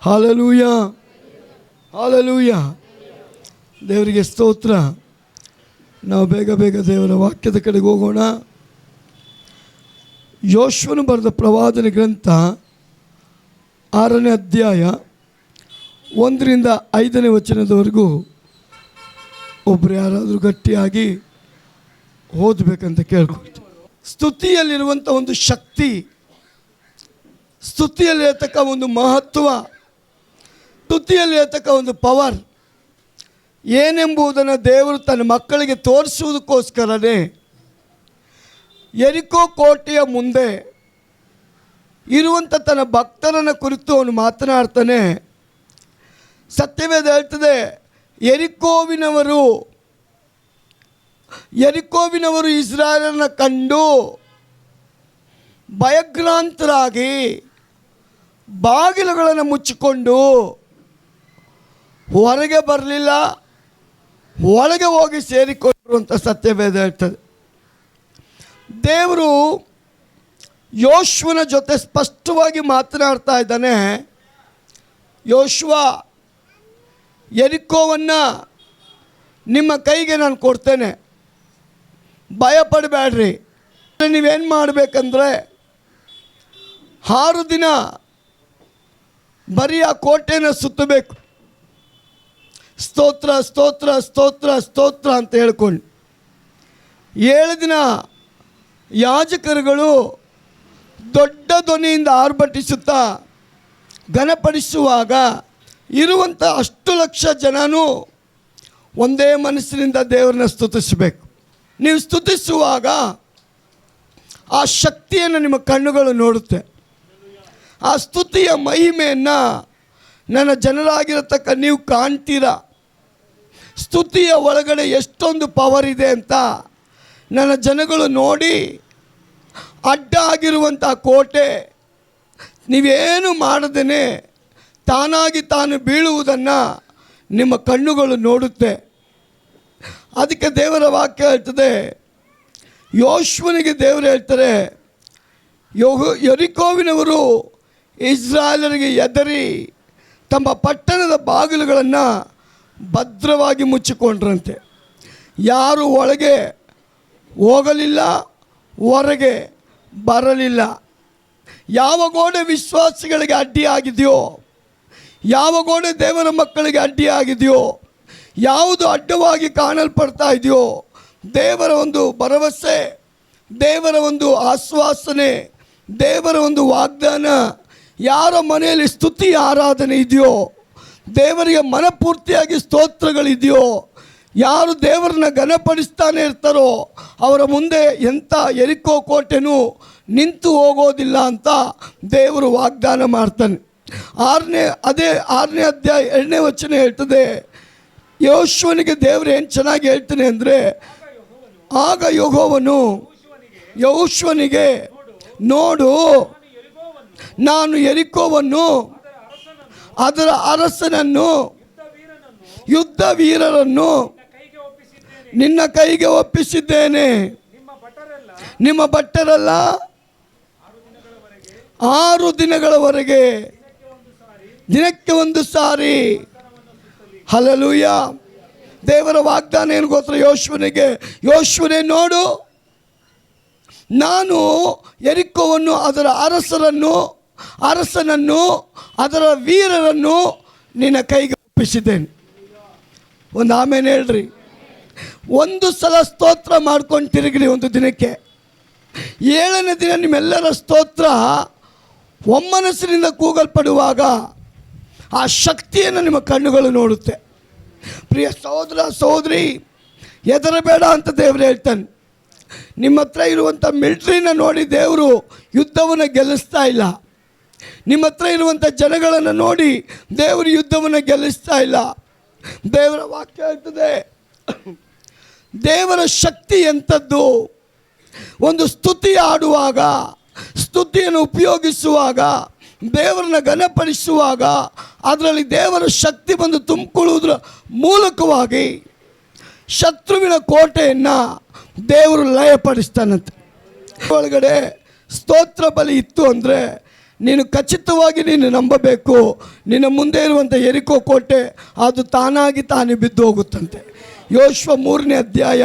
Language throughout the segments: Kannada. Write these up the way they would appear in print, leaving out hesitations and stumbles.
Hallelujah, hallelujah. ದೇವರಿಗೆ ಸ್ತೋತ್ರ. ನಾವು ಬೇಗ ಬೇಗ ದೇವರ ವಾಕ್ಯದ ಕಡೆಗೆ ಹೋಗೋಣ. ಯೋಶುವನು ಬರೆದ ಪ್ರವಾದನೆ ಗ್ರಂಥ 6ನೇ ಅಧ್ಯಾಯ 1ರಿಂದ 5ನೇ ವಚನದವರೆಗೂ ಒಬ್ಬರು ಯಾರಾದರೂ ಗಟ್ಟಿಯಾಗಿ ಓದಬೇಕಂತ ಕೇಳ್ಕೊಳ್ತೀವಿ. ಸ್ತುತಿಯಲ್ಲಿರುವಂಥ ಒಂದು ಶಕ್ತಿ, ಸ್ತುತಿಯಲ್ಲಿರತಕ್ಕ ಒಂದು ಮಹತ್ವ, ಸ್ತುತಿಯಲ್ಲಿರತಕ್ಕ ಒಂದು ಪವರ್ ಏನೆಂಬುದನ್ನು ದೇವರು ತನ್ನ ಮಕ್ಕಳಿಗೆ ತೋರಿಸುವುದಕ್ಕೋಸ್ಕರನೇ ಯೆರಿಕೋ ಕೋಟೆಯ ಮುಂದೆ ಇರುವಂಥ ತನ್ನ ಭಕ್ತರನ್ನು ಕುರಿತು ಅವನು ಮಾತನಾಡ್ತಾನೆ. ಸತ್ಯವೇದ ಹೇಳ್ತದೆ, ಯೆರಿಕೋವಿನವರು ಇಸ್ರಾಯೇಲನ್ನು ಕಂಡು ಭಯಗ್ರಾಂತರಾಗಿ ಬಾಗಿಲುಗಳನ್ನು ಮುಚ್ಚಿಕೊಂಡು ಹೊರಗೆ ಬರಲಿಲ್ಲ, ಒಳಗೆ ಹೋಗಿ ಸೇರಿಕೊಂಡ್ರು ಅಂತ ಸತ್ಯವೇದ ಹೇಳ್ತದೆ. ದೇವರು ಯೋಶುವನ ಜೊತೆ ಸ್ಪಷ್ಟವಾಗಿ ಮಾತನಾಡ್ತಾ ಇದ್ದಾನೆ. ಯೋಶುವ, ಯೆರಿಕೋವನ್ನು ನಿಮ್ಮ ಕೈಗೆ ನಾನು ಕೊಡ್ತೇನೆ, ಭಯಪಡಬೇಡ್ರಿ. ನೀವೇನು ಮಾಡಬೇಕಂದ್ರೆ 6 ದಿನ ಬರೀ ಆ ಕೋಟೆಯನ್ನು ಸುತ್ತಬೇಕು. ಸ್ತೋತ್ರ ಸ್ತೋತ್ರ ಸ್ತೋತ್ರ ಸ್ತೋತ್ರ ಅಂತ ಹೇಳ್ಕೊಂಡು 7 ದಿನ ಯಾಜಕರುಗಳು ದೊಡ್ಡ ಧ್ವನಿಯಿಂದ ಆರ್ಭಟಿಸುತ್ತಾ ಘನಪಡಿಸುವಾಗ ಇರುವಂಥ 10 ಲಕ್ಷ ಜನನೂ ಒಂದೇ ಮನಸ್ಸಿನಿಂದ ದೇವರನ್ನ ಸ್ತುತಿಸಬೇಕು. ನೀವು ಸ್ತುತಿಸುವಾಗ ಆ ಶಕ್ತಿಯನ್ನು ನಿಮ್ಮ ಕಣ್ಣುಗಳು ನೋಡುತ್ತೆ. ಆ ಸ್ತುತಿಯ ಮಹಿಮೆಯನ್ನು ನನ್ನ ಜನರಾಗಿರತಕ್ಕ ನೀವು ಕಾಣ್ತೀರಾ. ಸ್ತುತಿಯ ಒಳಗಡೆ ಎಷ್ಟೊಂದು ಪವರ್ ಇದೆ ಅಂತ ನನ್ನ ಜನಗಳು ನೋಡಿ, ಅಡ್ಡ ಆಗಿರುವಂಥ ಕೋಟೆ ನೀವೇನು ಮಾಡದೇನೆ ತಾನಾಗಿ ತಾನು ಬೀಳುವುದನ್ನು ನಿಮ್ಮ ಕಣ್ಣುಗಳು ನೋಡುತ್ತೆ. ಅದಕ್ಕೆ ದೇವರ ವಾಕ್ಯ ಹೇಳ್ತದೆ, ಯೋಶುವನಿಗೆ ದೇವರು ಹೇಳ್ತಾರೆ, ಯೆರಿಕೋವಿನವರು ಇಸ್ರಾಯೇಲರಿಗೆ ಎದರಿ ತಮ್ಮ ಪಟ್ಟಣದ ಬಾಗಿಲುಗಳನ್ನು ಭದ್ರವಾಗಿ ಮುಚ್ಚಿಕೊಂಡ್ರಂತೆ. ಯಾರು ಒಳಗೆ ಹೋಗಲಿಲ್ಲ, ಹೊರಗೆ ಬರಲಿಲ್ಲ. ಯಾವ ಗೋಡೆ ವಿಶ್ವಾಸಿಗಳಿಗೆ ಅಡ್ಡಿಯಾಗಿದೆಯೋ, ಯಾವ ಗೋಡೆ ದೇವರ ಮಕ್ಕಳಿಗೆ ಅಡ್ಡಿಯಾಗಿದೆಯೋ, ಯಾವುದು ಅಡ್ಡವಾಗಿ ಕಾಣಲ್ಪಡ್ತಾ ಇದೆಯೋ, ದೇವರ ಒಂದು ಭರವಸೆ, ದೇವರ ಒಂದು ಆಶ್ವಾಸನೆ, ದೇವರ ಒಂದು ವಾಗ್ದಾನ, ಯಾರ ಮನೆಯಲ್ಲಿ ಸ್ತುತಿ ಆರಾಧನೆ ಇದೆಯೋ, ದೇವರಿಗೆ ಮನಪೂರ್ತಿಯಾಗಿ ಸ್ತೋತ್ರಗಳಿದೆಯೋ, ಯಾರು ದೇವರನ್ನ ಘನಪಡಿಸ್ತಾನೆ ಇರ್ತಾರೋ ಅವರ ಮುಂದೆ ಎಂಥ ಯೆರಿಕೋ ಕೋಟೆನೂ ನಿಂತು ಹೋಗೋದಿಲ್ಲ ಅಂತ ದೇವರು ವಾಗ್ದಾನ ಮಾಡ್ತಾನೆ. 6ನೇ ಅಧ್ಯಾಯ 2ನೇ ವಚನ ಹೇಳ್ತದೆ, ಯೋಶುವನಿಗೆ ದೇವರು ಏನು ಚೆನ್ನಾಗಿ ಹೇಳ್ತಾನೆ ಅಂದರೆ, ಆಗ ಯೆಹೋವನು ಯೋಶುವನಿಗೆ, ನೋಡು, ನಾನು ಯೆರಿಕೋವನ್ನು, ಅದರ ಅರಸನನ್ನು, ಯುದ್ಧ ವೀರರನ್ನು ನಿನ್ನ ಕೈಗೆ ಒಪ್ಪಿಸಿದ್ದೇನೆ. ನಿಮ್ಮ ಭಟ್ಟರೆಲ್ಲ 6 ದಿನಗಳವರೆಗೆ ದಿನಕ್ಕೆ ಒಂದು ಸಾರಿ. ಹಲ್ಲೆಲೂಯ. ದೇವರ ವಾಗ್ದಾನ ಏನು ಗೊತ್ತಾ ಯೋಶುವನಿಗೆ? ಯೋಶುವನೇ, ನೋಡು, ನಾನು ಯೆರಿಕೋವನ್ನು, ಅದರ ಅರಸನನ್ನು, ಅದರ ವೀರರನ್ನು ನಿನ್ನ ಕೈಗೆ ಒಪ್ಪಿಸಿದ್ದೇನೆ. ಒಂದು ಆಮೇಲೆ ಹೇಳ್ರಿ. ಒಂದು ಸಲ ಸ್ತೋತ್ರ ಮಾಡ್ಕೊಂಡು ತಿರುಗಿರಿ ಒಂದು ದಿನಕ್ಕೆ. 7ನೇ ದಿನ ನಿಮ್ಮೆಲ್ಲರ ಸ್ತೋತ್ರ ಒಮ್ಮನಸ್ಸಿನಿಂದ ಕೂಗಲ್ಪಡುವಾಗ ಆ ಶಕ್ತಿಯನ್ನು ನಿಮ್ಮ ಕಣ್ಣುಗಳು ನೋಡುತ್ತೆ. ಪ್ರಿಯ ಸಹೋದರ ಸಹೋದರಿ, ಹೆದರಬೇಡ ಅಂತ ದೇವರು ಹೇಳ್ತಾನೆ. ನಿಮ್ಮ ಹತ್ರ ಇರುವಂಥ ಮಿಲಿಟ್ರಿನ ನೋಡಿ ದೇವರು ಯುದ್ಧವನ್ನು ಗೆಲ್ಲಿಸ್ತಾ ಇಲ್ಲ. ನಿಮ್ಮ ಹತ್ರ ಇರುವಂಥ ಜನಗಳನ್ನು ನೋಡಿ ದೇವರು ಯುದ್ಧವನ್ನು ಗೆಲ್ಲಿಸ್ತಾ ಇಲ್ಲ. ದೇವರ ವಾಕ್ಯ ಹೇಳ್ತದೆ, ದೇವರ ಶಕ್ತಿ ಎಂಥದ್ದು? ಒಂದು ಸ್ತುತಿ ಆಡುವಾಗ, ಸ್ತುತಿಯನ್ನು ಉಪಯೋಗಿಸುವಾಗ, ದೇವರನ್ನ ಘನಪಡಿಸುವಾಗ ಅದರಲ್ಲಿ ದೇವರ ಶಕ್ತಿ ಬಂದು ತುಂಬಿಕೊಳ್ಳುವುದರ ಮೂಲಕವಾಗಿ ಶತ್ರುವಿನ ಕೋಟೆಯನ್ನು ದೇವರು ಲಯಪಡಿಸ್ತಾನಂತೆ. ಒಳಗಡೆ ಸ್ತೋತ್ರ ಬಲಿ ಇತ್ತು ಅಂದರೆ ನೀನು ಖಚಿತವಾಗಿ ನೀನು ನಂಬಬೇಕು, ನಿನ್ನ ಮುಂದೆ ಇರುವಂಥ ಯೆರಿಕೋ ಕೋಟೆ ಅದು ತಾನಾಗಿ ತಾನೇ ಬಿದ್ದು ಹೋಗುತ್ತಂತೆ. ಯೋಶುವ 3ನೇ ಅಧ್ಯಾಯ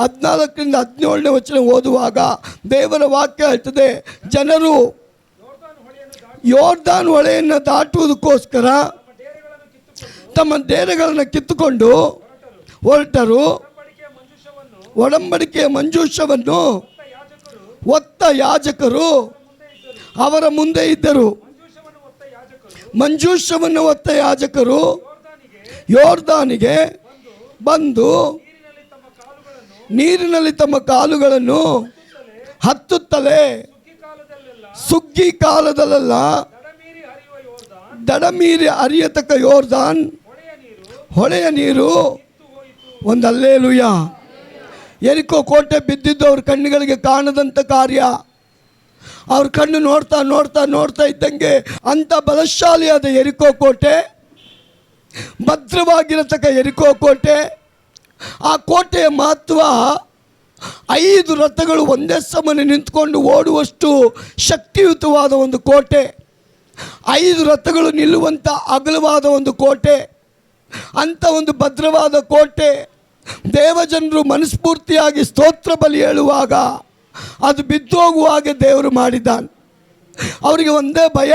14ರಿಂದ 17ನೇ ವಚನ ಓದುವಾಗ ದೇವರ ವಾಕ್ಯ ಹೇಳ್ತದೆ, ಜನರು ಯೋರ್ದಾನ್ ಹೊಳೆಯನ್ನು ದಾಟುವುದಕ್ಕೋಸ್ಕರ ತಮ್ಮ ಡೇರೆಗಳನ್ನು ಕಿತ್ತುಕೊಂಡು ಹೊರಟರು. ಒಡಂಬಡಿಕೆಯ ಮಂಜೂಷವನ್ನು ಹೊತ್ತ ಯಾಜಕರು ಅವರ ಮುಂದೆ ಇದ್ದರು. ಮಂಜೂಷವನ್ನು ಹೊತ್ತ ಯಾಜಕರು ಯೋರ್ದಾನಿಗೆ ಬಂದು ನೀರಿನಲ್ಲಿ ತಮ್ಮ ಕಾಲುಗಳನ್ನು ಹತ್ತುತ್ತಲೇ ಸುಗ್ಗಿ ಕಾಲದಲ್ಲೆಲ್ಲ ದಡಮೀರಿ ಹರಿಯತಕ್ಕ ಯೋರ್ದಾನ್ ಹೊಳೆಯ ನೀರು. ಒಂದು ಹಲ್ಲೆಲೂಯ. ಯೆರಿಕೋ ಕೋಟೆ ಬಿದ್ದಿದ್ದು ಅವ್ರ ಕಣ್ಣುಗಳಿಗೆ ಕಾಣದಂಥ ಕಾರ್ಯ. ಅವ್ರ ಕಣ್ಣು ನೋಡ್ತಾ ನೋಡ್ತಾ ನೋಡ್ತಾ ಇದ್ದಂಗೆ ಅಂಥ ಬಲಶಾಲಿಯಾದ ಯೆರಿಕೋ ಕೋಟೆ, ಭದ್ರವಾಗಿರತಕ್ಕ ಯೆರಿಕೋ ಕೋಟೆ, ಆ ಕೋಟೆಯ ಮಹತ್ವ 5 ರಥಗಳು ಒಂದೇ ಸಮನೆ ನಿಂತ್ಕೊಂಡು ಓಡುವಷ್ಟು ಶಕ್ತಿಯುತವಾದ ಒಂದು ಕೋಟೆ, 5 ರಥಗಳು ನಿಲ್ಲುವಂಥ ಅಗಲವಾದ ಒಂದು ಕೋಟೆ, ಅಂಥ ಒಂದು ಭದ್ರವಾದ ಕೋಟೆ. ದೇವಜನರು ಮನಸ್ಫೂರ್ತಿಯಾಗಿ ಸ್ತೋತ್ರ ಬಲಿ ಹೇಳುವಾಗ ಅದು ಬಿದ್ದೋಗುವ ಹಾಗೆ ದೇವರು ಮಾಡಿದ್ದಾನೆ. ಅವರಿಗೆ ಒಂದೇ ಭಯ,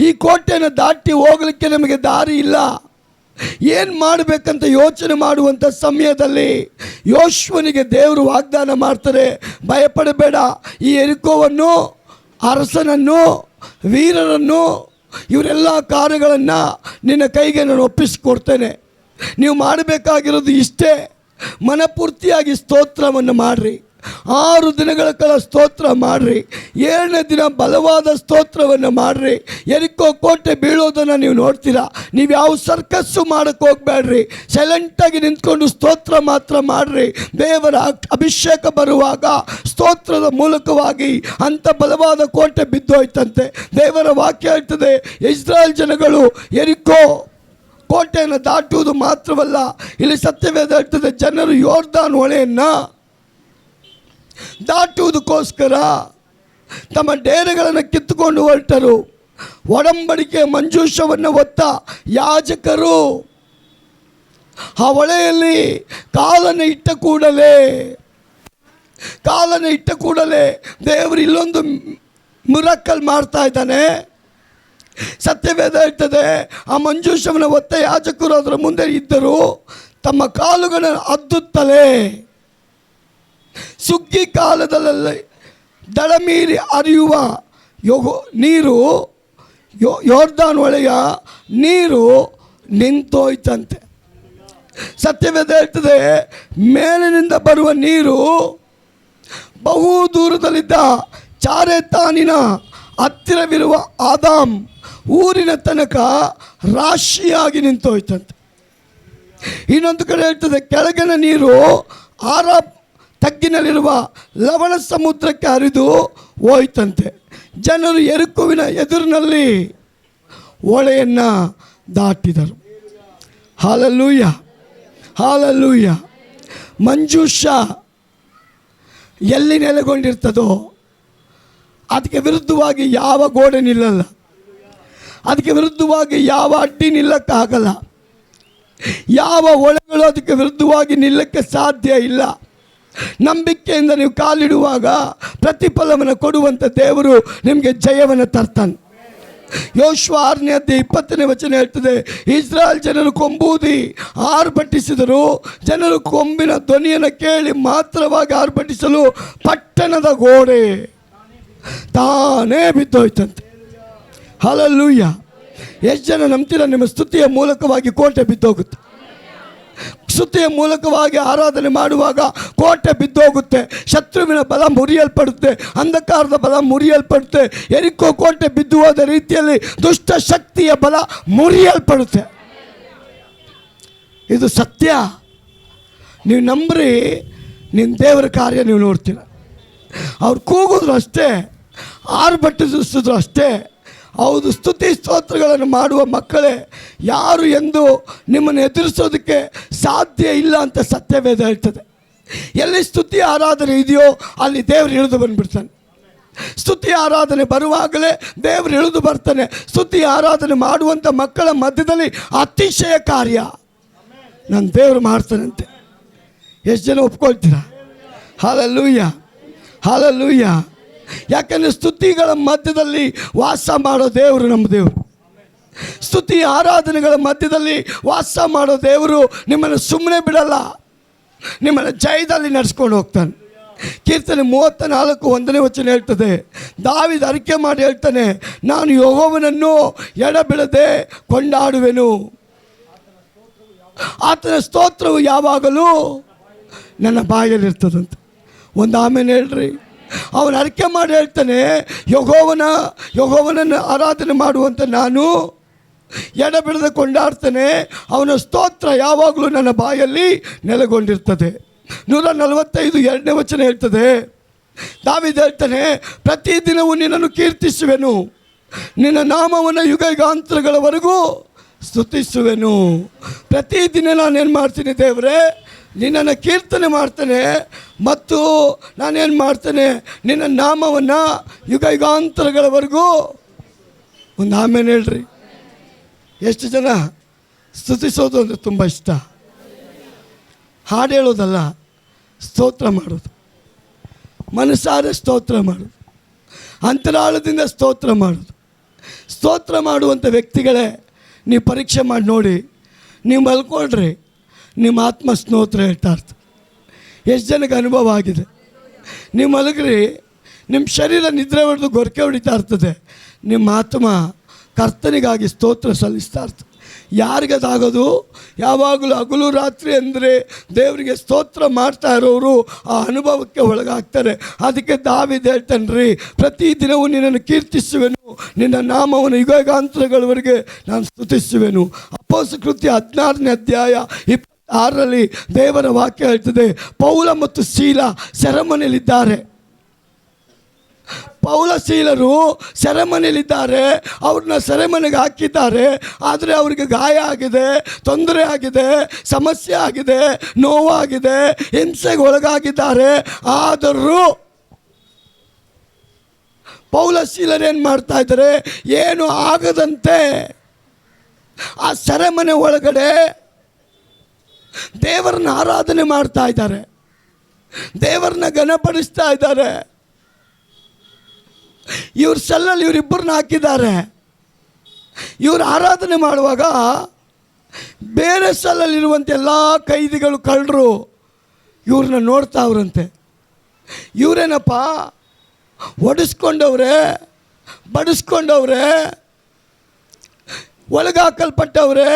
ಈ ಕೋಟೆಯನ್ನು ದಾಟಿ ಹೋಗಲಿಕ್ಕೆ ನಮಗೆ ದಾರಿ ಇಲ್ಲ, ಏನು ಮಾಡಬೇಕಂತ ಯೋಚನೆ ಮಾಡುವಂಥ ಸಮಯದಲ್ಲಿ ಯೋಶುವನಿಗೆ ದೇವರು ವಾಗ್ದಾನ ಮಾಡ್ತಾರೆ, ಭಯಪಡಬೇಡ, ಈ ಯೆರಿಕೋವನ್ನು, ಅರಸನನ್ನು, ವೀರರನ್ನು, ಇವರೆಲ್ಲ ಕಾರ್ಯಗಳನ್ನು ನಿನ್ನ ಕೈಗೆ ನಾನು ಒಪ್ಪಿಸಿಕೊಡ್ತೇನೆ. ನೀವು ಮಾಡಬೇಕಾಗಿರೋದು ಇಷ್ಟೇ, ಮನಪೂರ್ತಿಯಾಗಿ ಸ್ತೋತ್ರವನ್ನು ಮಾಡಿರಿ. 6 ದಿನಗಳ ಕಾಲ ಸ್ತೋತ್ರ ಮಾಡಿರಿ. 7ನೇ ದಿನ ಬಲವಾದ ಸ್ತೋತ್ರವನ್ನು ಮಾಡಿರಿ. ಯೆರಿಕೋ ಕೋಟೆ ಬೀಳೋದನ್ನು ನೀವು ನೋಡ್ತೀರಾ. ನೀವು ಯಾವ ಸರ್ಕಸ್ಸು ಮಾಡೋಕ್ಕೆ ಹೋಗಬೇಡ್ರಿ, ಸೈಲೆಂಟಾಗಿ ನಿಂತ್ಕೊಂಡು ಸ್ತೋತ್ರ ಮಾತ್ರ ಮಾಡಿರಿ. ದೇವರ ಅಭಿಷೇಕ ಬರುವಾಗ ಸ್ತೋತ್ರದ ಮೂಲಕವಾಗಿ ಅಂಥ ಬಲವಾದ ಕೋಟೆ ಬಿದ್ದೋಯ್ತಂತೆ. ದೇವರ ವಾಕ್ಯ ಹೇಳ್ತದೆ, ಇಸ್ರಾಯೇಲ್ ಜನಗಳು ಯೆರಿಕೋ ಕೋಟೆಯನ್ನು ದಾಟುವುದು ಮಾತ್ರವಲ್ಲ, ಇಲ್ಲಿ ಸತ್ಯವೇದ ಹೇಳ್ತದೆ, ಜನರು ಯೋರ್ದಾನ್ ಹೊಳೆಯನ್ನು ದಾಟುವುದಕ್ಕೋಸ್ಕರ ತಮ್ಮ ಡೇರೆಗಳನ್ನು ಕಿತ್ತುಕೊಂಡು ಹೊರಟರು. ಒಡಂಬಡಿಕೆಯ ಮಂಜೂಷವನ್ನು ಹೊತ್ತ ಯಾಜಕರು ಆ ಹೊಳೆಯಲ್ಲಿ ಕಾಲನ್ನು ಇಟ್ಟ ಕೂಡಲೇ ದೇವರು ಇಲ್ಲೊಂದು ಮಿರಾಕಲ್ ಮಾಡ್ತಾ ಇದ್ದಾನೆ. ಸತ್ಯವೇದ ಹೇಳ್ತದೆ, ಆ ಮಂಜೂಷವನ್ನು ಹೊತ್ತ ಯಾಜಕರು ಅದರ ಮುಂದೆ ಇದ್ದರು. ತಮ್ಮ ಕಾಲುಗಳನ್ನು ಅದ್ದುತ್ತಲೇ ಸುಗ್ಗಿ ಕಾಲದಲ್ಲಿ ದಡಮೀರಿ ಹರಿಯುವ ನೀರು, ಯೋರ್ದಾನ್ ಹೊಳೆಯ ನೀರು ನಿಂತೋಯ್ತಂತೆ. ಸತ್ಯವೇದ ಹೇಳ್ತದೆ, ಮೇಲಿನಿಂದ ಬರುವ ನೀರು ಬಹು ದೂರದಲ್ಲಿದ್ದ ಚಾರೆತಾನಿನ ಹತ್ತಿರವಿರುವ ಆದಾಮ್ ಊರಿನ ತನಕ ರಾಶಿಯಾಗಿ ನಿಂತೋಯ್ತಂತೆ. ಇನ್ನೊಂದು ಕಡೆ ಹೇಳ್ತದೆ, ಕೆಳಗಿನ ನೀರು ಆರಾಬ್ ತಗ್ಗಿನಲ್ಲಿರುವ ಲವಣ ಸಮುದ್ರಕ್ಕೆ ಹರಿದು ಹೋಯ್ತಂತೆ. ಜನರು ಯೆರಿಕೋವಿನ ಎದುರಿನಲ್ಲಿ ಹೊಳೆಯನ್ನು ದಾಟಿದರು. Hallelujah, hallelujah. ಮಂಜೂಷ ಎಲ್ಲಿ ನೆಲೆಗೊಂಡಿರ್ತದೋ ಅದಕ್ಕೆ ವಿರುದ್ಧವಾಗಿ ಯಾವ ಗೋಡೆ ನಿಲ್ಲಲ್ಲ, ಅದಕ್ಕೆ ವಿರುದ್ಧವಾಗಿ ಯಾವ ಅಡ್ಡಿ ನಿಲ್ಲಕ್ಕಾಗಲ್ಲ, ಯಾವ ಹೊಳೆಗಳು ಅದಕ್ಕೆ ವಿರುದ್ಧವಾಗಿ ನಿಲ್ಲಕ್ಕೆ ಸಾಧ್ಯ ಇಲ್ಲ. ನಂಬಿಕೆಯಿಂದ ನೀವು ಕಾಲಿಡುವಾಗ ಪ್ರತಿಫಲವನ್ನು ಕೊಡುವಂಥ ದೇವರು ನಿಮಗೆ ಜಯವನ್ನು ತರ್ತಾನೆ. ಯೋಶುವ 6ನೇ ಅಧ್ಯಾಯ 20ನೇ ವಚನ ಹೇಳ್ತದೆ, ಇಸ್ರಾಯೇಲ್ ಜನರು ಕೊಂಬೂದಿ ಆರ್ಭಟಿಸಿದರು. ಜನರು ಕೊಂಬಿನ ಧ್ವನಿಯನ್ನು ಕೇಳಿ ಮಾತ್ರವಾಗಿ ಆರ್ಭಟಿಸಲು ಪಟ್ಟಣದ ಗೋಡೆ ತಾನೇ ಬಿದ್ದೋಯ್ತಂತೆ. ಹಲ್ಲೆಲೂಯ. ಎಷ್ಟು ಜನ ನಂಬ್ತೀರಾ? ನಿಮ್ಮ ಸ್ತುತಿಯ ಮೂಲಕವಾಗಿ ಕೋಟೆ ಬಿದ್ದೋಗುತ್ತೆ. ಸ್ತುತಿಯ ಮೂಲಕವಾಗಿ ಆರಾಧನೆ ಮಾಡುವಾಗ ಕೋಟೆ ಬಿದ್ದೋಗುತ್ತೆ. ಶತ್ರುವಿನ ಬಲ ಮುರಿಯಲ್ಪಡುತ್ತೆ, ಅಂಧಕಾರದ ಬಲ ಮುರಿಯಲ್ಪಡುತ್ತೆ. ಯೆರಿಕೋ ಕೋಟೆ ಬಿದ್ದು ಹೋದ ರೀತಿಯಲ್ಲಿ ದುಷ್ಟ ಶಕ್ತಿಯ ಬಲ ಮುರಿಯಲ್ಪಡುತ್ತೆ. ಇದು ಸತ್ಯ. ನೀವು ನಂಬ್ರಿ, ನಿಮ್ಮ ದೇವರ ಕಾರ್ಯ ನೀವು ನೋಡ್ತೀರ. ಅವ್ರು ಕೂಗಿದ್ರು ಅಷ್ಟೇ, ಆರ್ಭಟಿಸಿದ್ರು ಅಷ್ಟೇ. ಹೌದು, ಸ್ತುತಿ ಸ್ತೋತ್ರಗಳನ್ನು ಮಾಡುವ ಮಕ್ಕಳೇ, ಯಾರು ಎಂದು ನಿಮ್ಮನ್ನು ಎದುರಿಸೋದಕ್ಕೆ ಸಾಧ್ಯ ಇಲ್ಲ ಅಂತ ಸತ್ಯವೇದ ಹೇಳ್ತದೆ. ಎಲ್ಲಿ ಸ್ತುತಿ ಆರಾಧನೆ ಇದೆಯೋ ಅಲ್ಲಿ ದೇವರು ಇಳಿದು ಬಂದುಬಿಡ್ತಾನೆ. ಸ್ತುತಿ ಆರಾಧನೆ ಬರುವಾಗಲೇ ದೇವರು ಇಳಿದು ಬರ್ತಾನೆ. ಸ್ತುತಿ ಆರಾಧನೆ ಮಾಡುವಂಥ ಮಕ್ಕಳ ಮಧ್ಯದಲ್ಲಿ ಅತಿಶಯ ಕಾರ್ಯ ನನ್ನ ದೇವರು ಮಾಡ್ತಾನಂತೆ. ಎಷ್ಟು ಜನ ಒಪ್ಕೊಳ್ತೀರಾ? Hallelujah, hallelujah. ಯಾಕಂದರೆ ಸ್ತುತಿಗಳ ಮಧ್ಯದಲ್ಲಿ ವಾಸ ಮಾಡೋ ದೇವರು ನಮ್ಮ ದೇವರು. ಸ್ತುತಿ ಆರಾಧನೆಗಳ ಮಧ್ಯದಲ್ಲಿ ವಾಸ ಮಾಡೋ ದೇವರು ನಿಮ್ಮನ್ನು ಸುಮ್ಮನೆ ಬಿಡಲ್ಲ, ನಿಮ್ಮನ್ನು ಜಯದಲ್ಲಿ ನಡೆಸ್ಕೊಂಡು ಹೋಗ್ತಾನೆ. ಕೀರ್ತನೆ 34:1 ಹೇಳ್ತದೆ, ದಾವೀದ ಅರಿಕೆ ಮಾಡಿ ಹೇಳ್ತಾನೆ, ನಾನು ಯೆಹೋವನನ್ನು ಎಡಬಿಡದೆ ಕೊಂಡಾಡುವೆನು, ಆತನ ಸ್ತೋತ್ರವು ಯಾವಾಗಲೂ ನನ್ನ ಬಾಯಲ್ಲಿರ್ತದಂತೆ. ಒಂದು ಆಮೇಲೆ ಹೇಳ್ರಿ. ಅವನು ಅರಿಕೆ ಮಾಡಿ ಹೇಳ್ತಾನೆ, ಯೆಹೋವನನ್ನು ಆರಾಧನೆ ಮಾಡುವಂಥ ನಾನು ಎಡಬಿಡದೆ ಕೊಂಡಾಡ್ತಾನೆ, ಅವನ ಸ್ತೋತ್ರ ಯಾವಾಗಲೂ ನನ್ನ ಬಾಯಲ್ಲಿ ನೆಲೆಗೊಂಡಿರ್ತದೆ. 145:2 ಹೇಳ್ತದೆ, ದಾವೀದ ಹೇಳ್ತಾನೆ, ಪ್ರತಿದಿನವೂ ನಿನ್ನನ್ನು ಕೀರ್ತಿಸುವೆನು, ನಿನ್ನ ನಾಮವನ್ನು ಯುಗಾಂತರಗಳವರೆಗೂ ಸ್ತುತಿಸುವೆನು. ಪ್ರತಿದಿನ ನಾನೇನು ಮಾಡ್ತೀನಿ ದೇವರೇ, ನಿನ್ನನ್ನು ಕೀರ್ತನೆ ಮಾಡ್ತೇನೆ ಮತ್ತು ನಾನೇನು ಮಾಡ್ತೇನೆ, ನಿನ್ನ ನಾಮವನ್ನು ಯುಗಾಂತರಗಳವರೆಗೂ. ಒಂದು ಆಮೇಲೆ ಹೇಳ್ರಿ. ಎಷ್ಟು ಜನ ಸ್ತುತಿಸೋದು ಅಂದರೆ ತುಂಬ ಇಷ್ಟ? ಹಾಡು ಹೇಳೋದಲ್ಲ, ಸ್ತೋತ್ರ ಮಾಡೋದು, ಮನಸಾರೆ ಸ್ತೋತ್ರ ಮಾಡೋದು, ಅಂತರಾಳದಿಂದ ಸ್ತೋತ್ರ ಮಾಡೋದು. ಸ್ತೋತ್ರ ಮಾಡುವಂಥ ವ್ಯಕ್ತಿಗಳೇ ನೀವು ಪರೀಕ್ಷೆ ಮಾಡಿ ನೋಡಿ. ನೀವು ಮಲ್ಕೊಳ್ರಿ, ನಿಮ್ಮ ಆತ್ಮ ಸ್ತೋತ್ರ ಹೇಳ್ತಾ ಇರ್ತದೆ. ಎಷ್ಟು ಜನಕ್ಕೆ ಅನುಭವ ಆಗಿದೆ? ನೀವು ಮಲಗ್ರಿ, ನಿಮ್ಮ ಶರೀರ ನಿದ್ರೆ ಹೊಡೆದು ಗೊರಕೆ ಹೊಡಿತಾ ಇರ್ತದೆ, ನಿಮ್ಮ ಆತ್ಮ ಕರ್ತನಿಗಾಗಿ ಸ್ತೋತ್ರ ಸಲ್ಲಿಸ್ತಾ ಇರ್ತದೆ. ಯಾರಿಗದಾಗೋದು? ಯಾವಾಗಲೂ ಹಗಲು ರಾತ್ರಿ ಅಂದರೆ ದೇವರಿಗೆ ಸ್ತೋತ್ರ ಮಾಡ್ತಾ ಇರೋರು ಆ ಅನುಭವಕ್ಕೆ ಒಳಗಾಗ್ತಾರೆ. ಅದಕ್ಕೆ ದಾವೀದ ಹೇಳ್ತಾನೆ ರೀ, ಪ್ರತಿದಿನವೂ ನಿನ್ನನ್ನು ಕೀರ್ತಿಸುವೆನು, ನಿನ್ನ ನಾಮವನ್ನು ಯುಗಾಂತರಗಳವರೆಗೆ ನಾನು ಸ್ತುತಿಸುವೆನು. ಅಪೊಸ್ತಲಕೃತ್ಯ 16:26 ದೇವರ ವಾಕ್ಯ ಹೇಳ್ತದೆ, ಪೌಲ ಮತ್ತು ಶೀಲ ಸೆರೆಮನೆಯಲ್ಲಿದ್ದಾರೆ. ಪೌಲ ಶೀಲರು ಸೆರೆಮನೆಯಲ್ಲಿದ್ದಾರೆ. ಅವ್ರನ್ನ ಸೆರೆಮನೆಗೆ ಹಾಕಿದ್ದಾರೆ. ಆದರೆ ಅವರಿಗೆ ಗಾಯ ಆಗಿದೆ, ತೊಂದರೆ ಆಗಿದೆ, ಸಮಸ್ಯೆ ಆಗಿದೆ, ನೋವಾಗಿದೆ, ಹಿಂಸೆಗೆ ಒಳಗಾಗಿದ್ದಾರೆ. ಆದರೂ ಪೌಲ ಶೀಲರು ಏನು ಮಾಡ್ತಾ ಇದ್ದಾರೆ? ಏನು ಆಗದಂತೆ ಆ ಸೆರೆಮನೆ ಒಳಗಡೆ ದೇವರನ್ನ ಆರಾಧನೆ ಮಾಡ್ತಾ ಇದ್ದಾರೆ, ದೇವರನ್ನ ಘನಪಡಿಸ್ತಾ ಇದ್ದಾರೆ. ಇವ್ರ ಸೆಲ್ಲಲ್ಲಿ ಇವರಿಬ್ಬರನ್ನ ಹಾಕಿದ್ದಾರೆ. ಇವರು ಆರಾಧನೆ ಮಾಡುವಾಗ ಬೇರೆ ಸೆಲ್ಲಲ್ಲಿರುವಂಥ ಎಲ್ಲ ಕೈದಿಗಳು, ಕಳ್ಳರು ಇವ್ರನ್ನ ನೋಡ್ತಾವ್ರಂತೆ. ಇವರೇನಪ್ಪ ಒಡಿಸ್ಕೊಂಡವ್ರೆ, ಬಡಿಸ್ಕೊಂಡವ್ರೆ, ಒಳಗಾಕಲ್ಪಟ್ಟವ್ರೆ,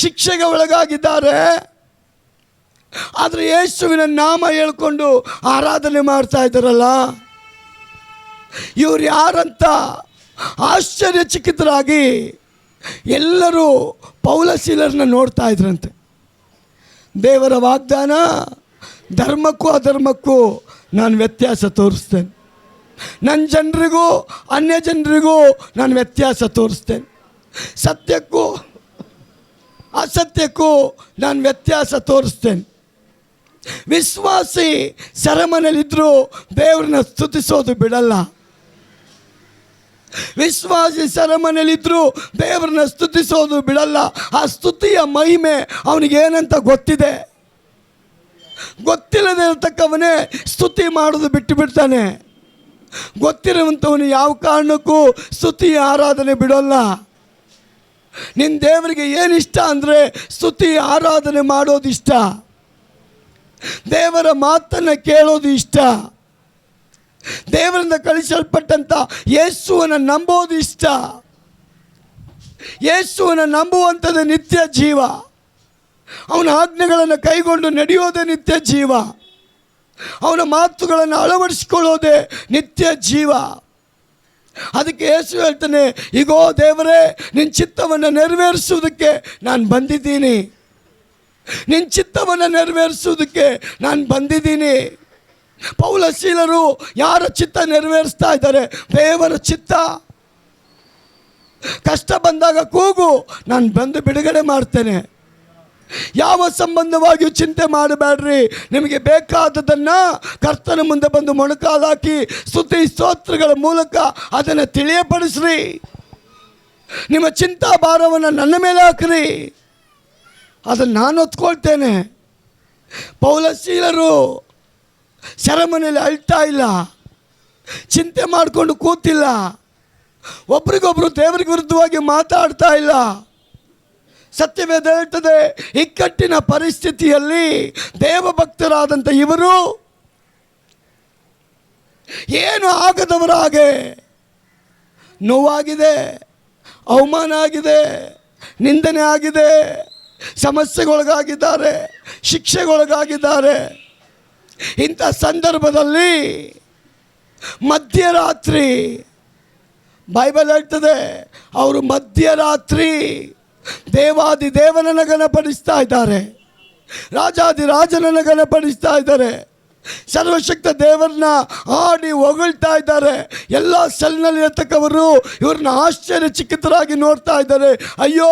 ಶಿಕ್ಷೆಗೆ ಒಳಗಾಗಿದ್ದಾರೆ. ಆದರೆ ಯೇಸುವಿನ ನಾಮ ಹೇಳ್ಕೊಂಡು ಆರಾಧನೆ ಮಾಡ್ತಾ ಇದ್ದಾರಲ್ಲ, ಇವ್ರು ಯಾರಂತ ಆಶ್ಚರ್ಯಚಕಿತರಾಗಿ ಎಲ್ಲರೂ ಪೌಲ ಶೀಲರನ್ನ ನೋಡ್ತಾ ಇದ್ರಂತೆ. ದೇವರ ವಾಗ್ದಾನ, ಧರ್ಮಕ್ಕೂ ಅಧರ್ಮಕ್ಕೂ ನಾನು ವ್ಯತ್ಯಾಸ ತೋರಿಸ್ತೇನೆ, ನನ್ನ ಜನರಿಗೂ ಅನ್ಯ ಜನರಿಗೂ ನಾನು ವ್ಯತ್ಯಾಸ ತೋರಿಸ್ತೇನೆ, ಸತ್ಯಕ್ಕೂ ಅಸತ್ಯಕ್ಕೂ ನಾನು ವ್ಯತ್ಯಾಸ ತೋರಿಸ್ತೇನೆ. ವಿಶ್ವಾಸಿ ಸೆರೆಮನೆಯಲ್ಲಿದ್ದರೂ ದೇವ್ರನ್ನ ಸ್ತುತಿಸೋದು ಬಿಡಲ್ಲ. ವಿಶ್ವಾಸಿ ಸೆರೆಮನೆಯಲ್ಲಿದ್ದರೂ ದೇವ್ರನ್ನ ಸ್ತುತಿಸೋದು ಬಿಡಲ್ಲ. ಆ ಸ್ತುತಿಯ ಮಹಿಮೆ ಅವನಿಗೇನಂತ ಗೊತ್ತಿದೆ. ಗೊತ್ತಿಲ್ಲದೆ ಇರತಕ್ಕವನೇ ಸ್ತುತಿ ಮಾಡೋದು ಬಿಟ್ಟು ಬಿಡ್ತಾನೆ. ಗೊತ್ತಿರುವಂಥವನು ಯಾವ ಕಾರಣಕ್ಕೂ ಸ್ತುತಿ ಆರಾಧನೆ ಬಿಡೋಲ್ಲ. ನಿನ್ನ ದೇವರಿಗೆ ಏನು ಇಷ್ಟ ಅಂದರೆ ಸ್ತುತಿ ಆರಾಧನೆ ಮಾಡೋದು ಇಷ್ಟ, ದೇವರ ಮಾತನ್ನು ಕೇಳೋದು ಇಷ್ಟ, ದೇವರಿಂದ ಕಳಿಸಲ್ಪಟ್ಟಂಥ ಯೇಸುವನ್ನು ನಂಬೋದು ಇಷ್ಟ. ಯೇಸುವನ್ನು ನಂಬುವಂಥದ್ದು ನಿತ್ಯ ಜೀವ. ಅವನ ಆಜ್ಞೆಗಳನ್ನು ಕೈಗೊಂಡು ನಡೆಯೋದೇ ನಿತ್ಯ ಜೀವ. ಅವನ ಮಾತುಗಳನ್ನು ಅಳವಡಿಸಿಕೊಳ್ಳೋದೇ ನಿತ್ಯ ಜೀವ. ಅದಕ್ಕೆ ಯೇಸು ಹೇಳ್ತಾನೆ, ಈಗೋ ದೇವರೇ, ನಿನ್ನ ಚಿತ್ತವನ್ನು ನೆರವೇರಿಸುವುದಕ್ಕೆ ನಾನು ಬಂದಿದ್ದೀನಿ, ನಿನ್ನ ಚಿತ್ತವನ್ನು ನೆರವೇರಿಸುವುದಕ್ಕೆ ನಾನು ಬಂದಿದ್ದೀನಿ. ಪೌಲ ಶೀಲರು ಯಾರ ಚಿತ್ತ ನೆರವೇರಿಸ್ತಾ ಇದ್ದಾರೆ? ದೇವರ ಚಿತ್ತ. ಕಷ್ಟ ಬಂದಾಗ ಕೂಗು, ನಾನು ಬಂದು ಬಿಡುಗಡೆ ಮಾಡ್ತೇನೆ. ಯಾವ ಸಂಬಂಧವಾಗಿಯೂ ಚಿಂತೆ ಮಾಡಬೇಡ್ರಿ. ನಿಮಗೆ ಬೇಕಾದದನ್ನು ಕರ್ತನ ಮುಂದೆ ಬಂದು ಮೊಣಕಾಲಾಕಿ ಸ್ತುತಿ ಸ್ತೋತ್ರಗಳ ಮೂಲಕ ಅದನ್ನು ತಿಳಿಯಪಡಿಸ್ರಿ. ನಿಮ್ಮ ಚಿಂತಾ ಭಾರವನ್ನು ನನ್ನ ಮೇಲೆ ಹಾಕ್ರಿ, ಅದನ್ನು ನಾನು ಹೊತ್ಕೊಳ್ತೇನೆ. ಪೌಲ ಶೀಲರು ಸೆರೆಮನೆಯಲ್ಲಿ ಅಳ್ತಾ ಇಲ್ಲ, ಚಿಂತೆ ಮಾಡಿಕೊಂಡು ಕೂತಿಲ್ಲ, ಒಬ್ರಿಗೊಬ್ರು ದೇವರಿಗೆ ವಿರುದ್ಧವಾಗಿ ಮಾತಾಡ್ತಾ ಇಲ್ಲ. ಸತ್ಯವೇದ ಹೇಳ್ತದೆ, ಇಕ್ಕಟ್ಟಿನ ಪರಿಸ್ಥಿತಿಯಲ್ಲಿ ದೇವಭಕ್ತರಾದಂಥ ಇವರು ಏನು ಆಗದವರ ಹಾಗೆ, ನೋವಾಗಿದೆ, ಅವಮಾನ ಆಗಿದೆ, ನಿಂದನೆ ಆಗಿದೆ, ಸಮಸ್ಯೆಗೊಳಗಾಗಿದ್ದಾರೆ, ಶಿಕ್ಷೆಗೊಳಗಾಗಿದ್ದಾರೆ. ಇಂಥ ಸಂದರ್ಭದಲ್ಲಿ ಮಧ್ಯರಾತ್ರಿ ಬೈಬಲ್ ಹೇಳ್ತದೆ, ಅವರು ಮಧ್ಯರಾತ್ರಿ ದೇವಾದಿ ದೇವನನ್ನು ಗಣಪಡಿಸ್ತಾ ಇದ್ದಾರೆ, ರಾಜಾದಿ ರಾಜನನ್ನು ಗಣಪಡಿಸ್ತಾ ಇದ್ದಾರೆ, ಸರ್ವಶಕ್ತ ದೇವರನ್ನ ಹಾಡಿ ಹೊಗಳ್ತಾ ಇದ್ದಾರೆ. ಎಲ್ಲ ಸೆಲ್ನಲ್ಲಿ ಇರತಕ್ಕವರು ಇವ್ರನ್ನ ಆಶ್ಚರ್ಯಚಕಿತರಾಗಿ ನೋಡ್ತಾ ಇದ್ದಾರೆ. ಅಯ್ಯೋ,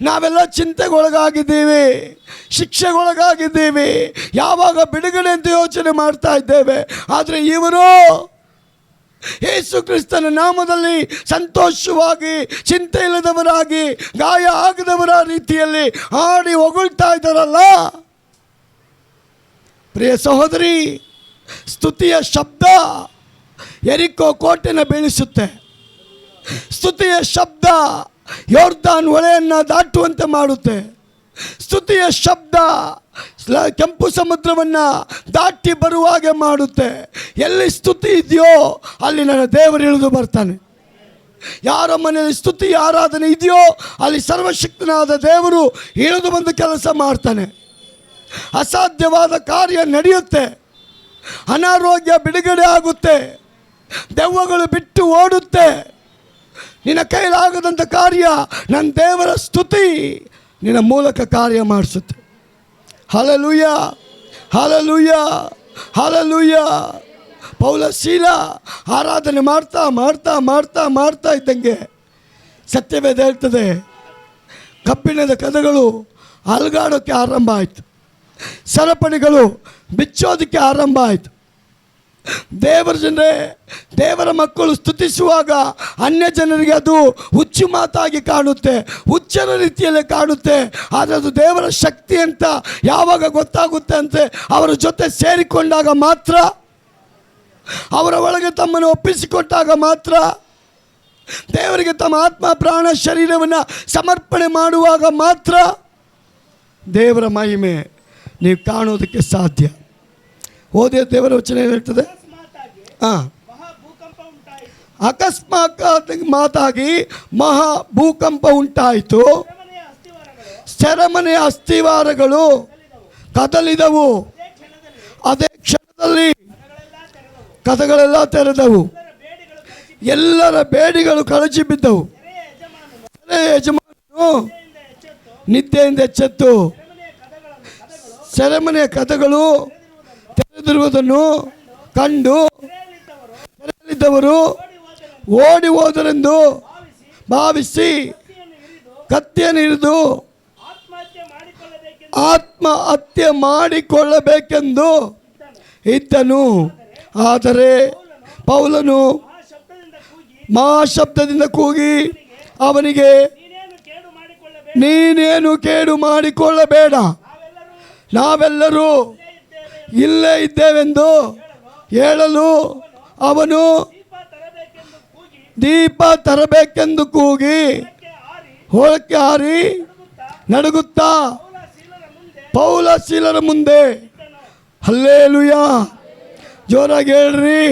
ನಾವೆಲ್ಲ ಚಿಂತೆಗೊಳಗಾಗಿದ್ದೀವಿ, ಶಿಕ್ಷೆಗೊಳಗಾಗಿದ್ದೀವಿ, ಯಾವಾಗ ಬಿಡುಗಡೆ ಅಂತ ಯೋಚನೆ ಮಾಡ್ತಾ ಇದ್ದೇವೆ. ಆದರೆ ಇವರು ಯೇಸು ಕ್ರಿಸ್ತನ ನಾಮದಲ್ಲಿ ಸಂತೋಷವಾಗಿ, ಚಿಂತೆ ಇಲ್ಲದವರಾಗಿ, ಗಾಯ ಆಗದವರ ರೀತಿಯಲ್ಲಿ ಹಾಡಿ ಹೊಗಳ್ತಾ ಇದ್ದಾರಲ್ಲ. ಪ್ರಿಯ ಸಹೋದರಿ, ಸ್ತುತಿಯ ಶಬ್ದ ಯೆರಿಕೋ ಕೋಟೆನ ಬೀಳಿಸುತ್ತೆ. ಸ್ತುತಿಯ ಶಬ್ದ ಯೋರ್ದಾನ್ ಹೊಳೆಯನ್ನು ದಾಟುವಂತೆ ಮಾಡುತ್ತೆ. ಸ್ತುತಿಯ ಶಬ್ದ ಕೆಂಪು ಸಮುದ್ರವನ್ನು ದಾಟಿ ಬರುವಾಗೆ ಮಾಡುತ್ತೆ. ಎಲ್ಲಿ ಸ್ತುತಿ ಇದೆಯೋ ಅಲ್ಲಿ ನನ್ನ ದೇವರು ಇಳಿದು ಬರ್ತಾನೆ. ಯಾರ ಮನೆಯಲ್ಲಿ ಸ್ತುತಿ ಆರಾಧನೆ ಇದೆಯೋ ಅಲ್ಲಿ ಸರ್ವಶಕ್ತನಾದ ದೇವರು ಇಳಿದು ಬಂದು ಕೆಲಸ ಮಾಡ್ತಾನೆ. ಅಸಾಧ್ಯವಾದ ಕಾರ್ಯ ನಡೆಯುತ್ತೆ, ಅನಾರೋಗ್ಯ ಬಿಡುಗಡೆ ಆಗುತ್ತೆ, ದೆವ್ವಗಳು ಬಿಟ್ಟು ಓಡುತ್ತೆ. ನಿನ್ನ ಕೈಲಾಗದಂಥ ಕಾರ್ಯ ನನ್ನ ದೇವರ ಸ್ತುತಿ ನಿನ್ನ ಮೂಲಕ ಕಾರ್ಯ ಮಾಡಿಸುತ್ತೆ. Hallelujah, hallelujah, hallelujah. ಪೌಲ ಶೀಲ ಆರಾಧನೆ ಮಾಡ್ತಾ ಮಾಡ್ತಾ ಮಾಡ್ತಾ ಮಾಡ್ತಾ ಇದ್ದಂಗೆ ಸತ್ಯವೇದ ಹೇಳ್ತದೆ, ಕಬ್ಬಿಣದ ಕದಗಳು ಅಲುಗಾಡೋಕ್ಕೆ ಆರಂಭ ಆಯಿತು, ಸರಪಣಿಗಳು ಬಿಚ್ಚೋದಕ್ಕೆ ಆರಂಭ ಆಯಿತು. ದೇವರ ಜನರೇ, ದೇವರ ಮಕ್ಕಳು ಸ್ತುತಿಸುವಾಗ ಅನ್ಯ ಜನರಿಗೆ ಅದು ಹುಚ್ಚು ಮಾತಾಗಿ ಕಾಣುತ್ತೆ, ಹುಚ್ಚರ ರೀತಿಯಲ್ಲೇ ಕಾಣುತ್ತೆ. ಆದರೆ ಅದು ದೇವರ ಶಕ್ತಿ ಅಂತ ಯಾವಾಗ ಗೊತ್ತಾಗುತ್ತೆ ಅಂತೆ, ಅವರ ಜೊತೆ ಸೇರಿಕೊಂಡಾಗ ಮಾತ್ರ, ಅವರ ಒಳಗೆ ತಮ್ಮನ್ನು ಒಪ್ಪಿಸಿಕೊಟ್ಟಾಗ ಮಾತ್ರ, ದೇವರಿಗೆ ತಮ್ಮ ಆತ್ಮ ಪ್ರಾಣ ಶರೀರವನ್ನು ಸಮರ್ಪಣೆ ಮಾಡುವಾಗ ಮಾತ್ರ ದೇವರ ಮಹಿಮೆ ನೀವು ಕಾಣೋದಕ್ಕೆ ಸಾಧ್ಯ. ಓದಿಯ ದೇವರ ವಚನ ಏನು ಹೇಳ್ತದೆ? ಅಕಸ್ಮಾತ್ ಮಾತಾಗಿ ಮಹಾ ಭೂಕಂಪ ಉಂಟಾಯಿತು, ಸೆರೆಮನೆಯ ಅಸ್ಥಿವಾರಗಳು ಕದಲಿದವು. ಅದೇ ಕ್ಷಣದಲ್ಲಿ ಕದಗಳೆಲ್ಲ ತೆರೆದವು, ಎಲ್ಲರ ಬೇಡಿಗಳು ಕಳಚಿ ಬಿದ್ದವು. ಯಜಮಾನನು ನಿದ್ದೆಯಿಂದ ಎಚ್ಚೆತ್ತು ಸೆರೆಮನೆಯ ಕದಗಳು ತೆರೆದಿರುವುದನ್ನು ಕಂಡು ಸೆರೆಯಲ್ಲಿದ್ದವರು ಓಡಿ ಹೋದರೆಂದು ಭಾವಿಸಿ ಕತ್ತಿಯನ್ನು ಹಿಡಿದು ಆತ್ಮಹತ್ಯೆ ಮಾಡಿಕೊಳ್ಳಬೇಕೆಂದು ಇದ್ದನು. ಆದರೆ ಪೌಲನು ಮಹಾಶಬ್ದದಿಂದ ಕೂಗಿ ಅವನಿಗೆ, ನೀನೇನು ಕೇಡು ಮಾಡಿಕೊಳ್ಳಬೇಡ, ನಾವೆಲ್ಲರೂ ಇಲ್ಲೇ ಇದ್ದೇವೆಂದು ಹೇಳಲು ಅವನು ದೀಪ ತರಬೇಕೆಂದು ಕೂಗಿ ಹೊಳಕ್ಕೆ ಹಾರಿ ನಡುಗುತ್ತಾ ಪೌಲ ಶೀಲರ ಮುಂದೆ. ಹಲ್ಲೆಲೂಯಾ, ಜೋರಾಗಿ ಹೇಳ್ರಿ,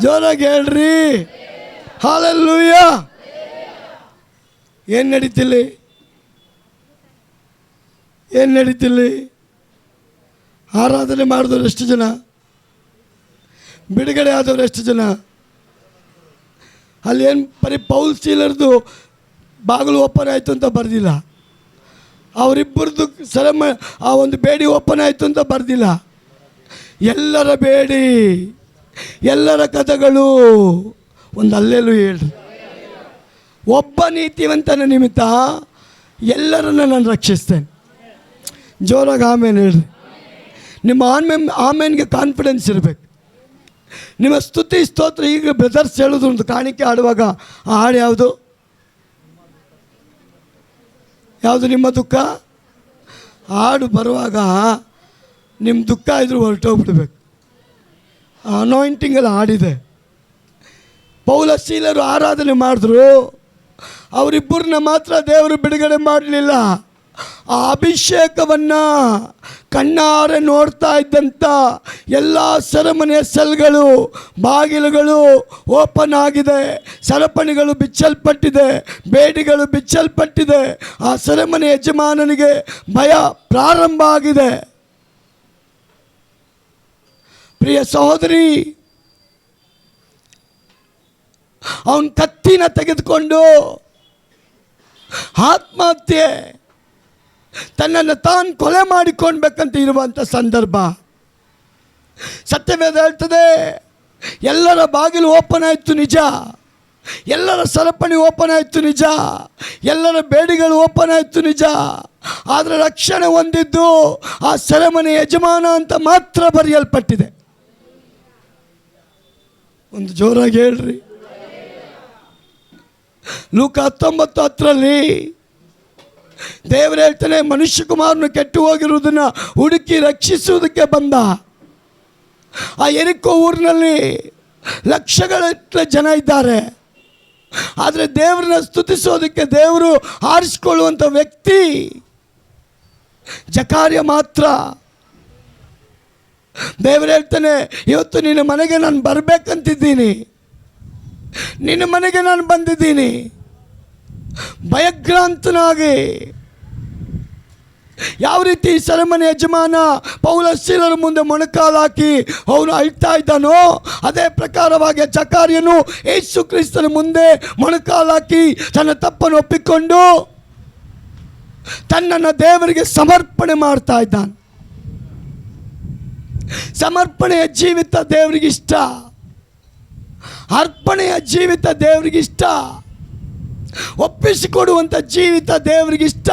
ಜೋರಾಗಿ ಹೇಳ್ರಿ, ಹಲ್ಲೆಲೂಯಾ. ಏನು ನಡೀತಿಲ್ಲಿ? ಏನು ನಡೀತಿಲ್ಲಿ? ಆರಾಧನೆ ಮಾಡಿದವರು ಎಷ್ಟು ಜನ? ಬಿಡುಗಡೆ ಆದವರು ಎಷ್ಟು ಜನ? ಅಲ್ಲಿ ಏನು ಬರೀ ಪೌಲ್ ಶೀಲರ್ದು ಬಾಗಿಲು ಓಪನ್ ಆಯಿತು ಅಂತ ಬರೆದಿಲ್ಲ, ಅವರಿಬ್ಬರದ್ದು ಆ ಒಂದು ಬೇಡಿ ಓಪನ್ ಆಯಿತು ಅಂತ ಬರೆದಿಲ್ಲ. ಎಲ್ಲರ ಬೇಡಿ, ಎಲ್ಲರ ಕಥೆಗಳು ಒಂದು ಅಲ್ಲೆಲ್ಲೂ ಹೇಳ್ರಿ. ಒಬ್ಬ ನೀತಿವಂತನ ನಿಮಿತ್ತ ಎಲ್ಲರನ್ನ ನಾನು ರಕ್ಷಿಸ್ತೇನೆ. ಜೋರಾಗಿ ಆಮೇಲೆ ಹೇಳ್ರಿ. ನಿಮ್ಮ ಆಮೇನ್ಗೆ ಕಾನ್ಫಿಡೆನ್ಸ್ ಇರಬೇಕು. ನಿಮ್ಮ ಸ್ತುತಿ ಸ್ತೋತ್ರ ಈಗ ಬ್ರದರ್ಸ್ ಹೇಳೋದು ಒಂದು ಕಾಣಿಕೆ ಆಡುವಾಗ ಆ ಹಾಡು ಯಾವುದು? ನಿಮ್ಮ ದುಃಖ ಹಾಡು ಬರುವಾಗ ನಿಮ್ಮ ದುಃಖ ಇದ್ರೂ ಹೊರಟೋಗ್ಬಿಡ್ಬೇಕು. ಅನಾಯಿಂಟಿಂಗಲ್ಲಿ ಹಾಡಿದೆ. ಪೌಲ ಶೀಲರು ಆರಾಧನೆ ಮಾಡಿದ್ರು, ಅವರಿಬ್ಬರನ್ನ ಮಾತ್ರ ದೇವರು ಬಿಡುಗಡೆ ಮಾಡಲಿಲ್ಲ. ಆ ಅಭಿಷೇಕವನ್ನು ಕಣ್ಣಾರೆ ನೋಡ್ತಾ ಇದ್ದಂಥ ಎಲ್ಲ ಸೆರೆಮನೆಯ ಸೆಲ್ಗಳು, ಬಾಗಿಲುಗಳು ಓಪನ್ ಆಗಿದೆ, ಸರಪಣಿಗಳು ಬಿಚ್ಚಲ್ಪಟ್ಟಿದೆ, ಬೇಡಿಗಳು ಬಿಚ್ಚಲ್ಪಟ್ಟಿದೆ. ಆ ಸೆರೆಮನೆ ಯಜಮಾನನಿಗೆ ಭಯ ಪ್ರಾರಂಭ ಆಗಿದೆ. ಪ್ರಿಯ ಸಹೋದರಿ, ಅವನ ಕತ್ತಿನ ತೆಗೆದುಕೊಂಡು ಆತ್ಮಹತ್ಯೆ, ತನ್ನನ್ನು ತಾನು ಕೊಲೆ ಮಾಡಿಕೊಳ್ಬೇಕಂತ ಇರುವಂಥ ಸಂದರ್ಭ. ಸತ್ಯವೇದ ಹೇಳ್ತದೆ, ಎಲ್ಲರ ಬಾಗಿಲು ಓಪನ್ ಆಯಿತು ನಿಜ, ಎಲ್ಲರ ಸರಪಣಿ ಓಪನ್ ಆಯಿತು ನಿಜ, ಎಲ್ಲರ ಬೇಡಿಗಳು ಓಪನ್ ಆಯಿತು ನಿಜ. ಆದರೆ ರಕ್ಷಣೆ ಹೊಂದಿದ್ದು ಆ ಸೆರೆಮನೆ ಯಜಮಾನ ಅಂತ ಮಾತ್ರ ಬರೆಯಲ್ಪಟ್ಟಿದೆ. ಒಂದು ಜೋರಾಗಿ ಹೇಳ್ರಿ. ಲೂಕ 19:10 ದೇವರು ಹೇಳ್ತಾನೆ, ಮನುಷ್ಯ ಕುಮಾರನು ಕೆಟ್ಟು ಹೋಗಿರುವುದನ್ನು ಹುಡುಕಿ ರಕ್ಷಿಸುವುದಕ್ಕೆ ಬಂದ. ಆ ಯೆರಿಕೋ ಊರಿನಲ್ಲಿ ಲಕ್ಷಗಟ್ಟಲೆ ಜನ ಇದ್ದಾರೆ. ಆದರೆ ದೇವರನ್ನ ಸ್ತುತಿಸೋದಕ್ಕೆ ದೇವರು ಆರಿಸಿಕೊಳ್ಳುವಂಥ ವ್ಯಕ್ತಿ ಜಕಾರ್ಯ ಮಾತ್ರ. ದೇವರು ಹೇಳ್ತಾನೆ, ಇವತ್ತು ನಿನ್ನ ಮನೆಗೆ ನಾನು ಬರಬೇಕಂತಿದ್ದೀನಿ, ನಿನ್ನ ಮನೆಗೆ ನಾನು ಬಂದಿದ್ದೀನಿ. ಭಯಗ್ರಾಂತನಾಗಿ ಯಾವ ರೀತಿ ಸೆರೆಮನೆ ಯಜಮಾನ ಪೌಲ ಶೀಲರ ಮುಂದೆ ಮೊಣಕಾಲು ಹಾಕಿ ಅವನು ಅಳ್ತಾ ಇದ್ದಾನೋ, ಅದೇ ಪ್ರಕಾರವಾಗಿ ಜಕಾರ್ಯನು ಯೇಸು ಕ್ರಿಸ್ತನ ಮುಂದೆ ಮೊಣಕಾಲು ಹಾಕಿ ತನ್ನ ತಪ್ಪನ್ನು ಒಪ್ಪಿಕೊಂಡು ತನ್ನನ್ನು ದೇವರಿಗೆ ಸಮರ್ಪಣೆ ಮಾಡ್ತಾ ಇದ್ದಾನೆ. ಸಮರ್ಪಣೆಯ ಜೀವಿತ ದೇವರಿಗಿಷ್ಟ, ಅರ್ಪಣೆಯ ಜೀವಿತ ದೇವರಿಗಿಷ್ಟ, ಒಪ್ಪಿಸಿಕೊಡುವಂಥ ಜೀವಿತ ದೇವರಿಗಿಷ್ಟ.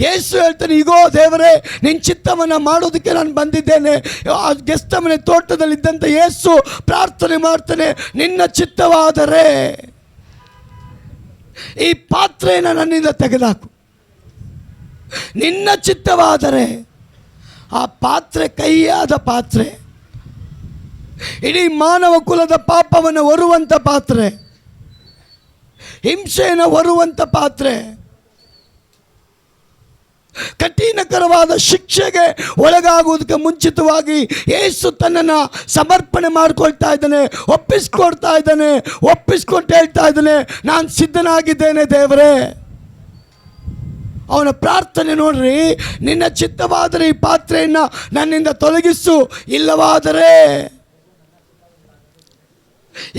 ಯೇಸು ಹೇಳ್ತಾನೆ, ಈಗೋ ದೇವರೇ, ನಿನ್ನ ಚಿತ್ತವನ್ನು ಮಾಡೋದಕ್ಕೆ ನಾನು ಬಂದಿದ್ದೇನೆ. ಆ ಗೆಸ್ತಮನೆ ತೋಟದಲ್ಲಿದ್ದಂಥ ಯೇಸು ಪ್ರಾರ್ಥನೆ ಮಾಡ್ತಾನೆ, ನಿನ್ನ ಚಿತ್ತವಾದರೆ ಈ ಪಾತ್ರೆಯನ್ನು ನನ್ನಿಂದ ತೆಗೆದಾಕು. ನಿನ್ನ ಚಿತ್ತವಾದರೆ ಆ ಪಾತ್ರೆ ಕೈಯಾದ ಪಾತ್ರೆ, ಇಡೀ ಮಾನವ ಕುಲದ ಪಾಪವನ್ನು ಹೊರುವಂಥ ಪಾತ್ರೆ, ಹಿಂಸೆಯನ್ನು ಹೊರುವಂಥ ಪಾತ್ರೆ, ಕಠಿಣಕರವಾದ ಶಿಕ್ಷೆಗೆ ಒಳಗಾಗುವುದಕ್ಕೆ ಮುಂಚಿತವಾಗಿ ಯೇಸು ತನ್ನನ್ನು ಸಮರ್ಪಣೆ ಮಾಡಿಕೊಳ್ತಾ ಇದ್ದಾನೆ, ಒಪ್ಪಿಸ್ಕೊಡ್ತಾ ಇದ್ದಾನೆ. ಒಪ್ಪಿಸ್ಕೊಟ್ಟು ಹೇಳ್ತಾ ಇದ್ದಾನೆ, ನಾನು ಸಿದ್ಧನಾಗಿದ್ದೇನೆ ದೇವರೇ. ಅವನ ಪ್ರಾರ್ಥನೆ ನೋಡ್ರಿ, ನಿನ್ನ ಚಿತ್ತವಾದರೆ ಈ ಪಾತ್ರೆಯನ್ನು ನನ್ನಿಂದ ತೊಲಗಿಸು, ಇಲ್ಲವಾದರೆ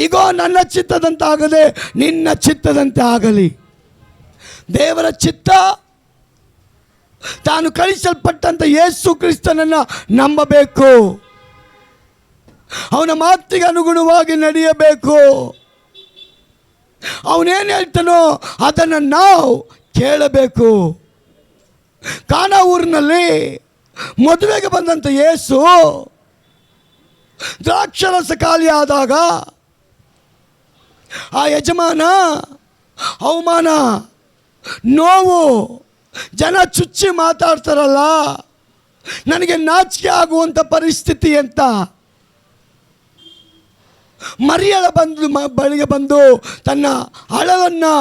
ಈಗೋ ನನ್ನ ಚಿತ್ತದಂತೆ ಆಗದೆ ನಿನ್ನ ಚಿತ್ತದಂತೆ ಆಗಲಿ. ದೇವರ ಚಿತ್ತ, ತಾನು ಕಳಿಸಲ್ಪಟ್ಟಂಥ ಯೇಸು ಕ್ರಿಸ್ತನನ್ನು ನಂಬಬೇಕು, ಅವನ ಮಾತಿಗೆ ಅನುಗುಣವಾಗಿ ನಡೆಯಬೇಕು. ಅವನೇನು ಹೇಳ್ತಾನೋ ಅದನ್ನು ನಾವು ಕೇಳಬೇಕು. ಕಾನಾ ಊರಿನಲ್ಲಿ ಮದುವೆಗೆ ಬಂದಂಥ ಯೇಸು ದ್ರಾಕ್ಷರಸ ಖಾಲಿ ಆದಾಗ ಆ ಯಜಮಾನ ಅವಮಾನ, ನೋವು, ಜನ ಚುಚ್ಚಿ ಮಾತಾಡ್ತಾರಲ್ಲ, ನನಗೆ ನಾಚಿಕೆ ಆಗುವಂಥ ಪರಿಸ್ಥಿತಿ ಅಂತ ಮರಿಯಳ ಬಳಿಗೆ ಬಂದು ತನ್ನ ಅಳವನ್ನು,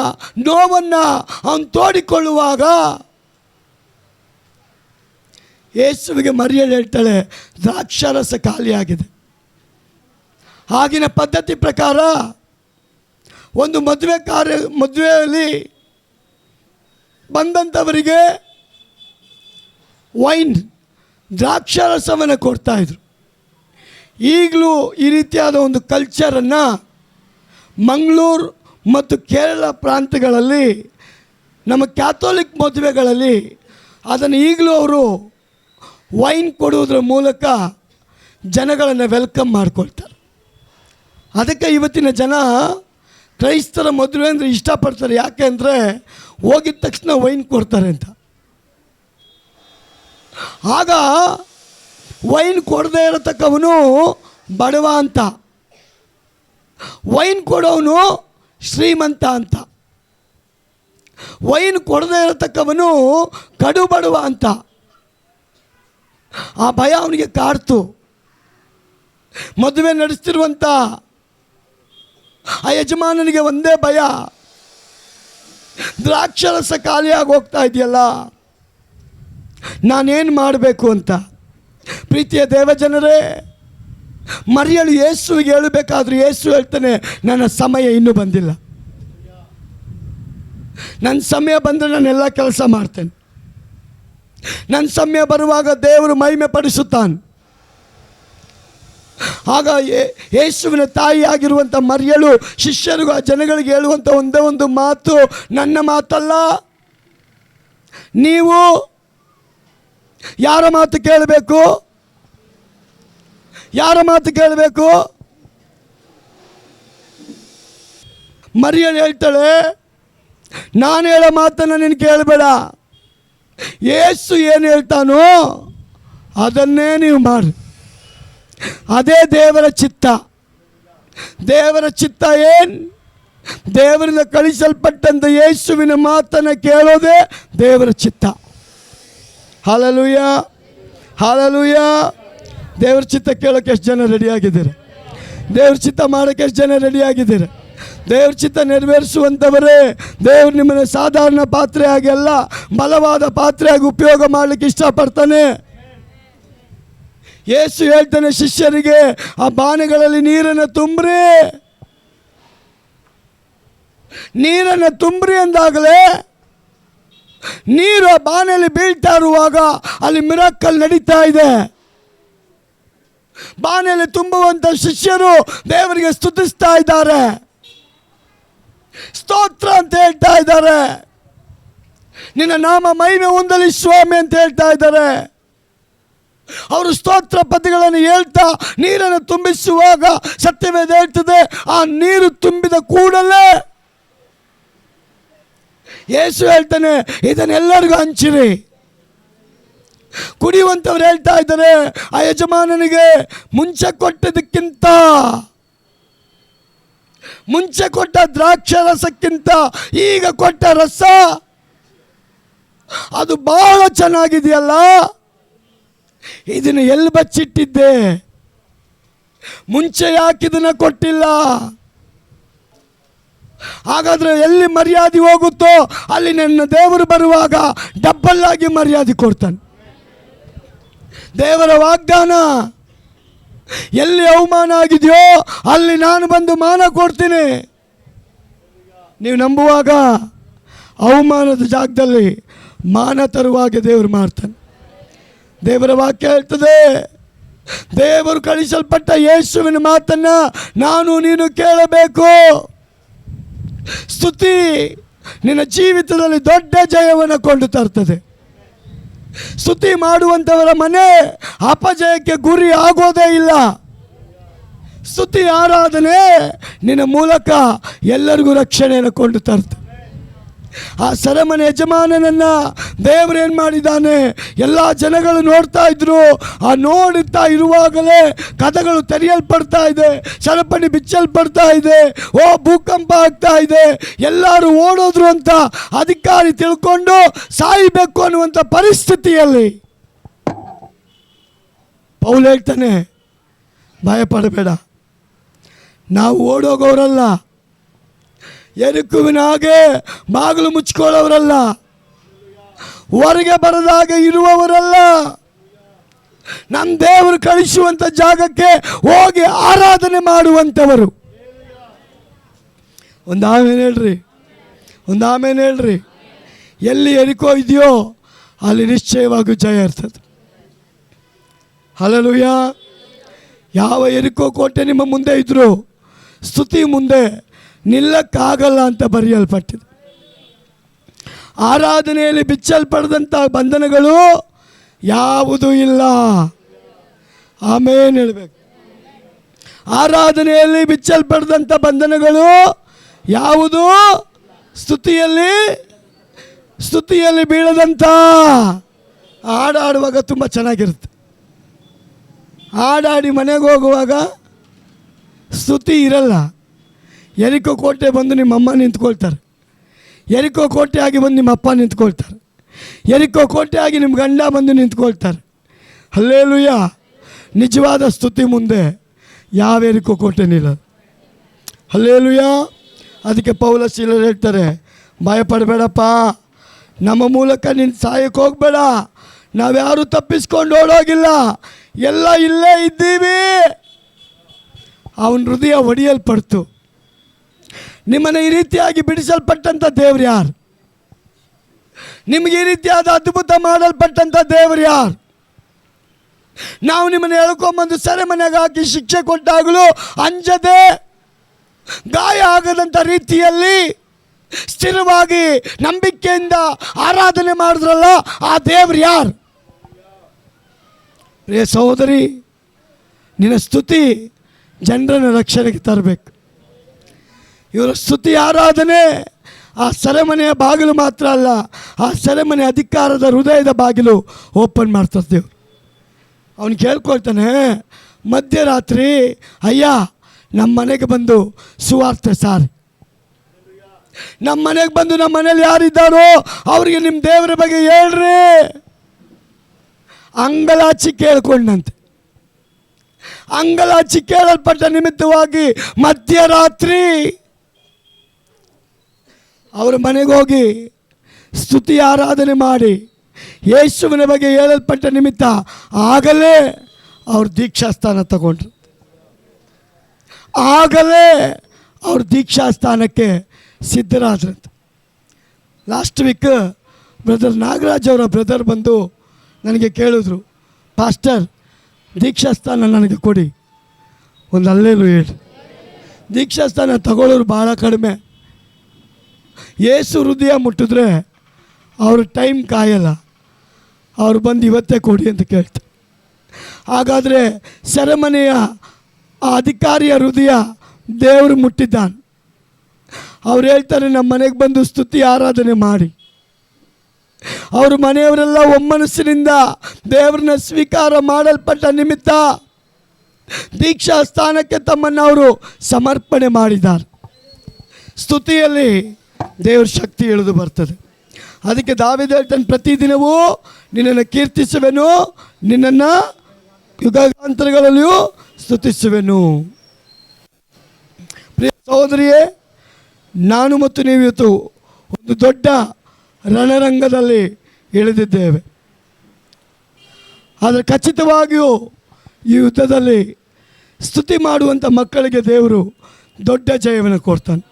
ನೋವನ್ನು ಅವನು ತೋಡಿಕೊಳ್ಳುವಾಗ ಯೇಸುವಿಗೆ ಮರಿಯಳು ಹೇಳ್ತಾಳೆ, ದ್ರಾಕ್ಷಾರಸ ಖಾಲಿಯಾಗಿದೆ. ಆಗಿನ ಪದ್ಧತಿ ಪ್ರಕಾರ ಒಂದು ಮದುವೆಯಲ್ಲಿ ಬಂದಂಥವರಿಗೆ ವೈನ್, ದ್ರಾಕ್ಷಾರಸವನ್ನು ಕೊಡ್ತಾಯಿದ್ರು. ಈಗಲೂ ಈ ರೀತಿಯಾದ ಒಂದು ಕಲ್ಚರನ್ನು ಮಂಗಳೂರು ಮತ್ತು ಕೇರಳ ಪ್ರಾಂತ್ಯಗಳಲ್ಲಿ, ನಮ್ಮ ಕ್ಯಾಥೋಲಿಕ್ ಮದುವೆಗಳಲ್ಲಿ ಅದನ್ನು ಈಗಲೂ ಅವರು ವೈನ್ ಕೊಡುವುದರ ಮೂಲಕ ಜನಗಳನ್ನು ವೆಲ್ಕಮ್ ಮಾಡಿಕೊಳ್ತಾರೆ. ಅದಕ್ಕೆ ಇವತ್ತಿನ ಜನ ಕ್ರೈಸ್ತರ ಮದುವೆ ಅಂದರೆ ಇಷ್ಟಪಡ್ತಾರೆ. ಯಾಕೆ ಅಂದರೆ ಹೋಗಿದ ತಕ್ಷಣ ವೈನ್ ಕೊಡ್ತಾರೆ ಅಂತ. ಆಗ ವೈನ್ ಕೊಡದೇ ಇರತಕ್ಕವನು ಬಡವ ಅಂತ, ವೈನ್ ಕೊಡೋನು ಶ್ರೀಮಂತ ಅಂತ, ವೈನ್ ಕೊಡದೇ ಇರತಕ್ಕವನು ಕಡು ಬಡವ ಅಂತ. ಆ ಭಯ ಅವನಿಗೆ ಕಾಡ್ತು. ಮದುವೆ ನಡೆಸ್ತಿರುವಂಥ ಆ ಯಜಮಾನನಿಗೆ ಒಂದೇ ಭಯ, ದ್ರಾಕ್ಷರಸ ಖಾಲಿಯಾಗಿ ಹೋಗ್ತಾ ಇದೆಯಲ್ಲ, ನಾನೇನು ಮಾಡಬೇಕು ಅಂತ. ಪ್ರೀತಿಯ ದೇವಜನರೇ, ಮರಿಯಳು ಯೇಸುವಿಗೆ ಹೇಳಬೇಕಾದ್ರೂ ಯೇಸು ಹೇಳ್ತಾನೆ, ನನ್ನ ಸಮಯ ಇನ್ನೂ ಬಂದಿಲ್ಲ, ನನ್ನ ಸಮಯ ಬಂದರೆ ನಾನೆಲ್ಲ ಕೆಲಸ ಮಾಡ್ತೇನೆ, ನನ್ನ ಸಮಯ ಬರುವಾಗ ದೇವರು ಮಹಿಮೆ ಪಡಿಸುತ್ತಾನೆ. ಆಗ ಯೇಸುವಿನ ತಾಯಿಯಾಗಿರುವಂಥ ಮರಿಯಳು ಶಿಷ್ಯರಿಗೂ ಆ ಜನಗಳಿಗೆ ಹೇಳುವಂಥ ಒಂದೇ ಒಂದು ಮಾತು, ನನ್ನ ಮಾತಲ್ಲ, ನೀವು ಯಾರ ಮಾತು ಕೇಳಬೇಕು? ಯಾರ ಮಾತು ಕೇಳಬೇಕು? ಮರಿಯಳು ಹೇಳ್ತಾಳೆ, ನಾನು ಹೇಳೋ ಮಾತನ್ನು ನೀನು ಕೇಳಬೇಡ, ಯೇಸು ಏನು ಹೇಳ್ತಾನೋ ಅದನ್ನೇ ನೀವು ಮಾಡಿ. ಅದೇ ದೇವರ ಚಿತ್ತ. ದೇವರ ಚಿತ್ತ ಏನು? ದೇವರಿಂದ ಕಳಿಸಲ್ಪಟ್ಟಂಥ ಯೇಸುವಿನ ಮಾತನ್ನು ಕೇಳೋದೇ ದೇವರ ಚಿತ್ತ. Hallelujah, hallelujah. ದೇವರ ಚಿತ್ತ ಕೇಳೋಕ್ಕೆ ಎಷ್ಟು ಜನ ರೆಡಿಯಾಗಿದ್ದೀರ? ದೇವ್ರ ಚಿತ್ತ ಮಾಡೋಕ್ಕೆ ಎಷ್ಟು ಜನ ರೆಡಿಯಾಗಿದ್ದೀರ? ದೇವ್ರ ಚಿತ್ತ ನೆರವೇರಿಸುವಂಥವರೇ. ದೇವ್ರು ನಿಮ್ಮನ್ನು ಸಾಧಾರಣ ಪಾತ್ರೆಯಾಗಿ ಅಲ್ಲ, ಬಲವಾದ ಪಾತ್ರೆಯಾಗಿ ಉಪಯೋಗ ಮಾಡಲಿಕ್ಕೆ ಇಷ್ಟಪಡ್ತಾನೆ. ಯೇಸು ಹೇಳ್ತಾನೆ ಶಿಷ್ಯರಿಗೆ, ಆ ಬಾನೆಗಳಲ್ಲಿ ನೀರನ್ನು ತುಂಬ್ರಿ, ನೀರನ್ನು ತುಂಬ್ರಿ ಅಂದಾಗಲೇ ನೀರು ಆ ಬಾನೆಯಲ್ಲಿ ಬೀಳ್ತಾ ಇರುವಾಗ ಅಲ್ಲಿ ಮಿರಾಕಲ್ ನಡೀತಾ ಇದೆ. ಬಾನೆಯಲ್ಲಿ ತುಂಬುವಂಥ ಶಿಷ್ಯರು ದೇವರಿಗೆ ಸ್ತುತಿಸ್ತಾ ಇದ್ದಾರೆ, ಸ್ತೋತ್ರ ಅಂತ ಹೇಳ್ತಾ ಇದ್ದಾರೆ, ನಿನ್ನ ನಾಮ ಮಹಿಮೆ ಹೊಂದಲಿ ಸ್ವಾಮಿ ಅಂತ ಹೇಳ್ತಾ ಇದ್ದಾರೆ. ಅವರು ಸ್ತೋತ್ರ ಪದಗಳನ್ನು ಹೇಳ್ತಾ ನೀರನ್ನು ತುಂಬಿಸುವಾಗ ಸತ್ಯವೇದ ಹೇಳ್ತದೆ, ಆ ನೀರು ತುಂಬಿದ ಕೂಡಲೇ ಯೇಸು ಹೇಳ್ತಾನೆ, ಇದನ್ನೆಲ್ಲರಿಗೂ ಹಂಚಿರಿ. ಕುಡಿಯುವಂಥವ್ರು ಹೇಳ್ತಾ ಇದ್ದಾರೆ, ಆ ಯಜಮಾನನಿಗೆ ಮುಂಚೆ ಕೊಟ್ಟದಕ್ಕಿಂತ, ಮುಂಚೆ ಕೊಟ್ಟ ದ್ರಾಕ್ಷರಸಕ್ಕಿಂತ ಈಗ ಕೊಟ್ಟ ರಸ ಅದು ಬಹಳ ಚೆನ್ನಾಗಿದೆಯಲ್ಲ, ಇದನ್ನು ಎಲ್ಲಿ ಬಚ್ಚಿಟ್ಟಿದ್ದೆ? ಮುಂಚೆ ಯಾಕೆ ಇದನ್ನು ಕೊಟ್ಟಿಲ್ಲ? ಹಾಗಾದರೆ ಎಲ್ಲಿ ಮರ್ಯಾದೆ ಹೋಗುತ್ತೋ ಅಲ್ಲಿ ನನ್ನ ದೇವರು ಬರುವಾಗ ಡಬ್ಬಲ್ ಆಗಿ ಮರ್ಯಾದೆ ಕೊಡ್ತಾನೆ. ದೇವರ ವಾಗ್ದಾನ, ಎಲ್ಲಿ ಅವಮಾನ ಆಗಿದೆಯೋ ಅಲ್ಲಿ ನಾನು ಬಂದು ಮಾನ ಕೊಡ್ತೀನಿ. ನೀವು ನಂಬುವಾಗ ಅವಮಾನದ ಜಾಗದಲ್ಲಿ ಮಾನ ತರುವಾಗ ದೇವರು ಮಾಡ್ತಾನೆ. ದೇವರ ವಾಕ್ಯ ಹೇಳ್ತದೆ, ದೇವರು ಕಳಿಸಲ್ಪಟ್ಟ ಯೇಸುವಿನ ಮಾತನ್ನ ನಾನು ನೀನು ಕೇಳಬೇಕು. ಸ್ತುತಿ ನಿನ್ನ ಜೀವಿತದಲ್ಲಿ ದೊಡ್ಡ ಜಯವನ್ನು ಕೊಂಡು ತರ್ತದೆ. ಸ್ತುತಿ ಮಾಡುವಂಥವರ ಮನೆ ಅಪಜಯಕ್ಕೆ ಗುರಿ ಆಗೋದೇ ಇಲ್ಲ. ಸ್ತುತಿ ಆರಾಧನೆ ನಿನ್ನ ಮೂಲಕ ಎಲ್ಲರಿಗೂ ರಕ್ಷಣೆಯನ್ನು ಕೊಂಡು ತರ್ತದೆ. ಆ ಸೆರೆಮನೆ ಯಜಮಾನನನ್ನು ದೇವರು ಏನು ಮಾಡಿದ್ದಾನೆ? ಎಲ್ಲ ಜನಗಳು ನೋಡ್ತಾ ಇದ್ರು. ಆ ನೋಡುತ್ತಾ ಇರುವಾಗಲೇ ಕದಗಳು ತೆರೆಯಲ್ಪಡ್ತಾ ಇದೆ, ಸರಪಣಿ ಬಿಚ್ಚಲ್ಪಡ್ತಾ ಇದೆ, ಭೂಕಂಪ ಆಗ್ತಾ ಇದೆ. ಎಲ್ಲರೂ ಓಡೋದ್ರು ಅಂತ ಅಧಿಕಾರಿ ತಿಳ್ಕೊಂಡು ಸಾಯಬೇಕು ಅನ್ನುವಂಥ ಪರಿಸ್ಥಿತಿಯಲ್ಲಿ ಪೌಲ್ ಹೇಳ್ತಾನೆ, ಭಯಪಡಬೇಡ, ನಾವು ಓಡೋಗೋರಲ್ಲ, ಎರುಕುವಿನ ಹಾಗೆ ಬಾಗಿಲು ಮುಚ್ಕೊಳ್ಳೋರಲ್ಲ, ಹೊರಗೆ ಬರದಾಗ ಇರುವವರಲ್ಲ. ನಮ್ಮ ದೇವರು ಕಳಿಸುವಂಥ ಜಾಗಕ್ಕೆ ಹೋಗಿ ಆರಾಧನೆ ಮಾಡುವಂಥವರು. ಒಂದು ಆಮೇಲೆ ಹೇಳ್ರಿ, ಒಂದು ಆಮೇಲೆ ಹೇಳ್ರಿ. ಎಲ್ಲಿ ಎರಿಕೋ ಇದೆಯೋ ಅಲ್ಲಿ ನಿಶ್ಚಯವಾಗಿ ಜಯ ಇರ್ತದೆ. ಹಲ್ಲೆಲೂಯಾ. ಯಾವ ಎರಿಕೋ ಕೋಟೆ ನಿಮ್ಮ ಮುಂದೆ ಇದ್ರು ಸ್ತುತಿ ಮುಂದೆ ನಿಲ್ಲಕ್ಕಾಗಲ್ಲ ಅಂತ ಬರೆಯಲ್ಪಟ್ಟಿದೆ. ಆರಾಧನೆಯಲ್ಲಿ ಬಿಚ್ಚಲ್ಪಡದಂಥ ಬಂಧನಗಳು ಯಾವುದೂ ಇಲ್ಲ. ಆಮೇಲೆ ಹೇಳಬೇಕು. ಆರಾಧನೆಯಲ್ಲಿ ಬಿಚ್ಚಲ್ಪಡದಂಥ ಬಂಧನಗಳು ಯಾವುದು ಸ್ತುತಿಯಲ್ಲಿ ಬೀಳದಂಥ ಹಾಡಾಡುವಾಗ ತುಂಬ ಚೆನ್ನಾಗಿರುತ್ತೆ. ಹಾಡಾಡಿ ಮನೆಗೆ ಹೋಗುವಾಗ ಸ್ತುತಿ ಇರಲ್ಲ. ಎರಿಕೋ ಕೋಟೆ ಬಂದು ನಿಮ್ಮ ಅಮ್ಮ ನಿಂತ್ಕೊಳ್ತಾರೆ, ಎರಿಕೋ ಕೋಟೆ ಆಗಿ ಬಂದು ನಿಮ್ಮ ಅಪ್ಪ ನಿಂತ್ಕೊಳ್ತಾರೆ, ಎರಿಕೋ ಕೋಟೆ ಆಗಿ ನಿಮ್ಮ ಗಂಡ ಬಂದು ನಿಂತ್ಕೊಳ್ತಾರೆ. ಹಲ್ಲೇಲೂಯ. ನಿಜವಾದ ಸ್ತುತಿ ಮುಂದೆ ಯಾವ ಎರಿಕೋ ಕೋಟೆ ನಿಲ್ಲಲ್ಲ. ಹಲ್ಲೇಲೂಯ. ಅದಕ್ಕೆ ಪೌಲ ಶೀಲರು ಹೇಳ್ತಾರೆ, ಭಯಪಡಬೇಡಪ್ಪ, ನಮ್ಮ ಮೂಲಕ ನೀನು ಸಾಯಕ್ಕೆ ಹೋಗಬೇಡ, ನಾವ್ಯಾರು ತಪ್ಪಿಸ್ಕೊಂಡು ಓಡೋಗಿಲ್ಲ, ಎಲ್ಲ ಇಲ್ಲೇ ಇದ್ದೀವಿ. ಅವನ ಹೃದಯ ಒಡೆಯಲ್ಪಡ್ತು. ನಿಮ್ಮನ್ನು ಈ ರೀತಿಯಾಗಿ ಬಿಡಿಸಲ್ಪಟ್ಟಂಥ ದೇವ್ರು ಯಾರು? ನಿಮಗೆ ಈ ರೀತಿಯಾದ ಅದ್ಭುತ ಮಾಡಲ್ಪಟ್ಟಂಥ ದೇವರು ಯಾರು? ನಾವು ನಿಮ್ಮನ್ನು ಎಳ್ಕೊಂಬಂದು ಸೆರೆಮನೆಗೆ ಹಾಕಿ ಶಿಕ್ಷೆ ಕೊಟ್ಟಾಗಲೂ ಅಂಜದೆ ಗಾಯ ಆಗದಂಥ ರೀತಿಯಲ್ಲಿ ಸ್ಥಿರವಾಗಿ ನಂಬಿಕೆಯಿಂದ ಆರಾಧನೆ ಮಾಡಿದ್ರಲ್ಲ, ಆ ದೇವ್ರು ಯಾರು? ರೇ ಸಹೋದರಿ, ನಿನ್ನ ಸ್ತುತಿ ಜನರನ್ನು ರಕ್ಷಣೆಗೆ ತರಬೇಕು. ಇವರ ಸ್ತುತಿ ಆರಾಧನೆ ಆ ಸೆರೆಮನೆಯ ಬಾಗಿಲು ಮಾತ್ರ ಅಲ್ಲ, ಆ ಸೆರೆಮನೆ ಅಧಿಕಾರದ ಹೃದಯದ ಬಾಗಿಲು ಓಪನ್ ಮಾಡ್ತಾರೆ ದೇವ್ರು. ಅವನು ಕೇಳ್ಕೊಳ್ತಾನೆ, ಮಧ್ಯರಾತ್ರಿ ಅಯ್ಯ ನಮ್ಮ ಮನೆಗೆ ಬಂದು ಸುವಾರ್ತೆ ಸಾರಿ, ನಮ್ಮ ಮನೆಗೆ ಬಂದು ನಮ್ಮ ಮನೇಲಿ ಯಾರಿದ್ದಾರೋ ಅವರಿಗೆ ನಿಮ್ಮ ದೇವರ ಬಗ್ಗೆ ಹೇಳ್ರಿ. ಅಂಗಲಾಚಿ ಕೇಳ್ಕೊಂಡಂತೆ. ಅಂಗಲಾಚಿ ಕೇಳಲ್ಪಟ್ಟ ನಿಮಿತ್ತವಾಗಿ ಮಧ್ಯರಾತ್ರಿ ಅವರ ಮನೆಗೆ ಹೋಗಿ ಸ್ತುತಿ ಆರಾಧನೆ ಮಾಡಿ ಯೇಸುವಿನ ಬಗ್ಗೆ ಹೇಳಲ್ಪಟ್ಟ ನಿಮಿತ್ತ ಆಗಲೇ ಅವ್ರು ದೀಕ್ಷಾಸ್ಥಾನ ತಗೊಂಡ್ರು. ಆಗಲೇ ಅವ್ರ ದೀಕ್ಷಾಸ್ಥಾನಕ್ಕೆ ಸಿದ್ಧರಾದ್ರಂತೆ. ಲಾಸ್ಟ್ ವೀಕ್ ಬ್ರದರ್ ನಾಗರಾಜ್ ಅವರ ಬ್ರದರ್ ಬಂದು ನನಗೆ ಕೇಳಿದ್ರು, ಪಾಸ್ಟರ್ ದೀಕ್ಷಾಸ್ಥಾನ ನನಗೆ ಕೊಡಿ. ಒಂದು ಅಲ್ಲೇಲು ಹೇಳಿ. ದೀಕ್ಷಾಸ್ಥಾನ ತಗೊಳ್ಳೋರು ಭಾಳ ಕಡಿಮೆ. ಯೇಸು ಹೃದಯ ಮುಟ್ಟಿದ್ರೆ ಅವರು ಟೈಮ್ ಕಾಯಲ್ಲ, ಅವ್ರು ಬಂದು ಇವತ್ತೇ ಕೊಡಿ ಅಂತ ಕೇಳ್ತಾರೆ. ಹಾಗಾದರೆ ಸೆರೆಮನೆಯ ಆ ಅಧಿಕಾರಿಯ ಹೃದಯ ದೇವರು ಮುಟ್ಟಿದ್ದಾನೆ. ಅವ್ರು ಹೇಳ್ತಾರೆ, ನಮ್ಮ ಮನೆಗೆ ಬಂದು ಸ್ತುತಿ ಆರಾಧನೆ ಮಾಡಿ. ಅವರು ಮನೆಯವರೆಲ್ಲ ಒಮ್ಮನಸ್ಸಿನಿಂದ ದೇವ್ರನ್ನ ಸ್ವೀಕಾರ ಮಾಡಲ್ಪಟ್ಟ ನಿಮಿತ್ತ ದೀಕ್ಷಾ ಸ್ಥಾನಕ್ಕೆ ತಮ್ಮನ್ನು ಅವರು ಸಮರ್ಪಣೆ ಮಾಡಿದ್ದಾರೆ. ಸ್ತುತಿಯಲ್ಲಿ ದೇವ್ರ ಶಕ್ತಿ ಇಳಿದು ಬರ್ತದೆ. ಅದಕ್ಕೆ ದಾವೀದ ಹೇಳ್ತಾನೆ, ಪ್ರತಿದಿನವೂ ನಿನ್ನನ್ನು ಕೀರ್ತಿಸುವೆನು, ನಿನ್ನನ್ನು ಯುಗಾಂತರಗಳಲ್ಲಿಯೂ ಸ್ತುತಿಸುವೆನು. ಪ್ರಿಯ ಸಹೋದರಿಯೇ, ನಾನು ಮತ್ತು ನೀವು ಇವತ್ತು ಒಂದು ದೊಡ್ಡ ರಣರಂಗದಲ್ಲಿ ಇಳಿದಿದ್ದೇವೆ. ಆದರೆ ಖಚಿತವಾಗಿಯೂ ಈ ಯುದ್ಧದಲ್ಲಿ ಸ್ತುತಿ ಮಾಡುವಂಥ ಮಕ್ಕಳಿಗೆ ದೇವರು ದೊಡ್ಡ ಜಯವನ್ನು ಕೊಡ್ತಾನೆ.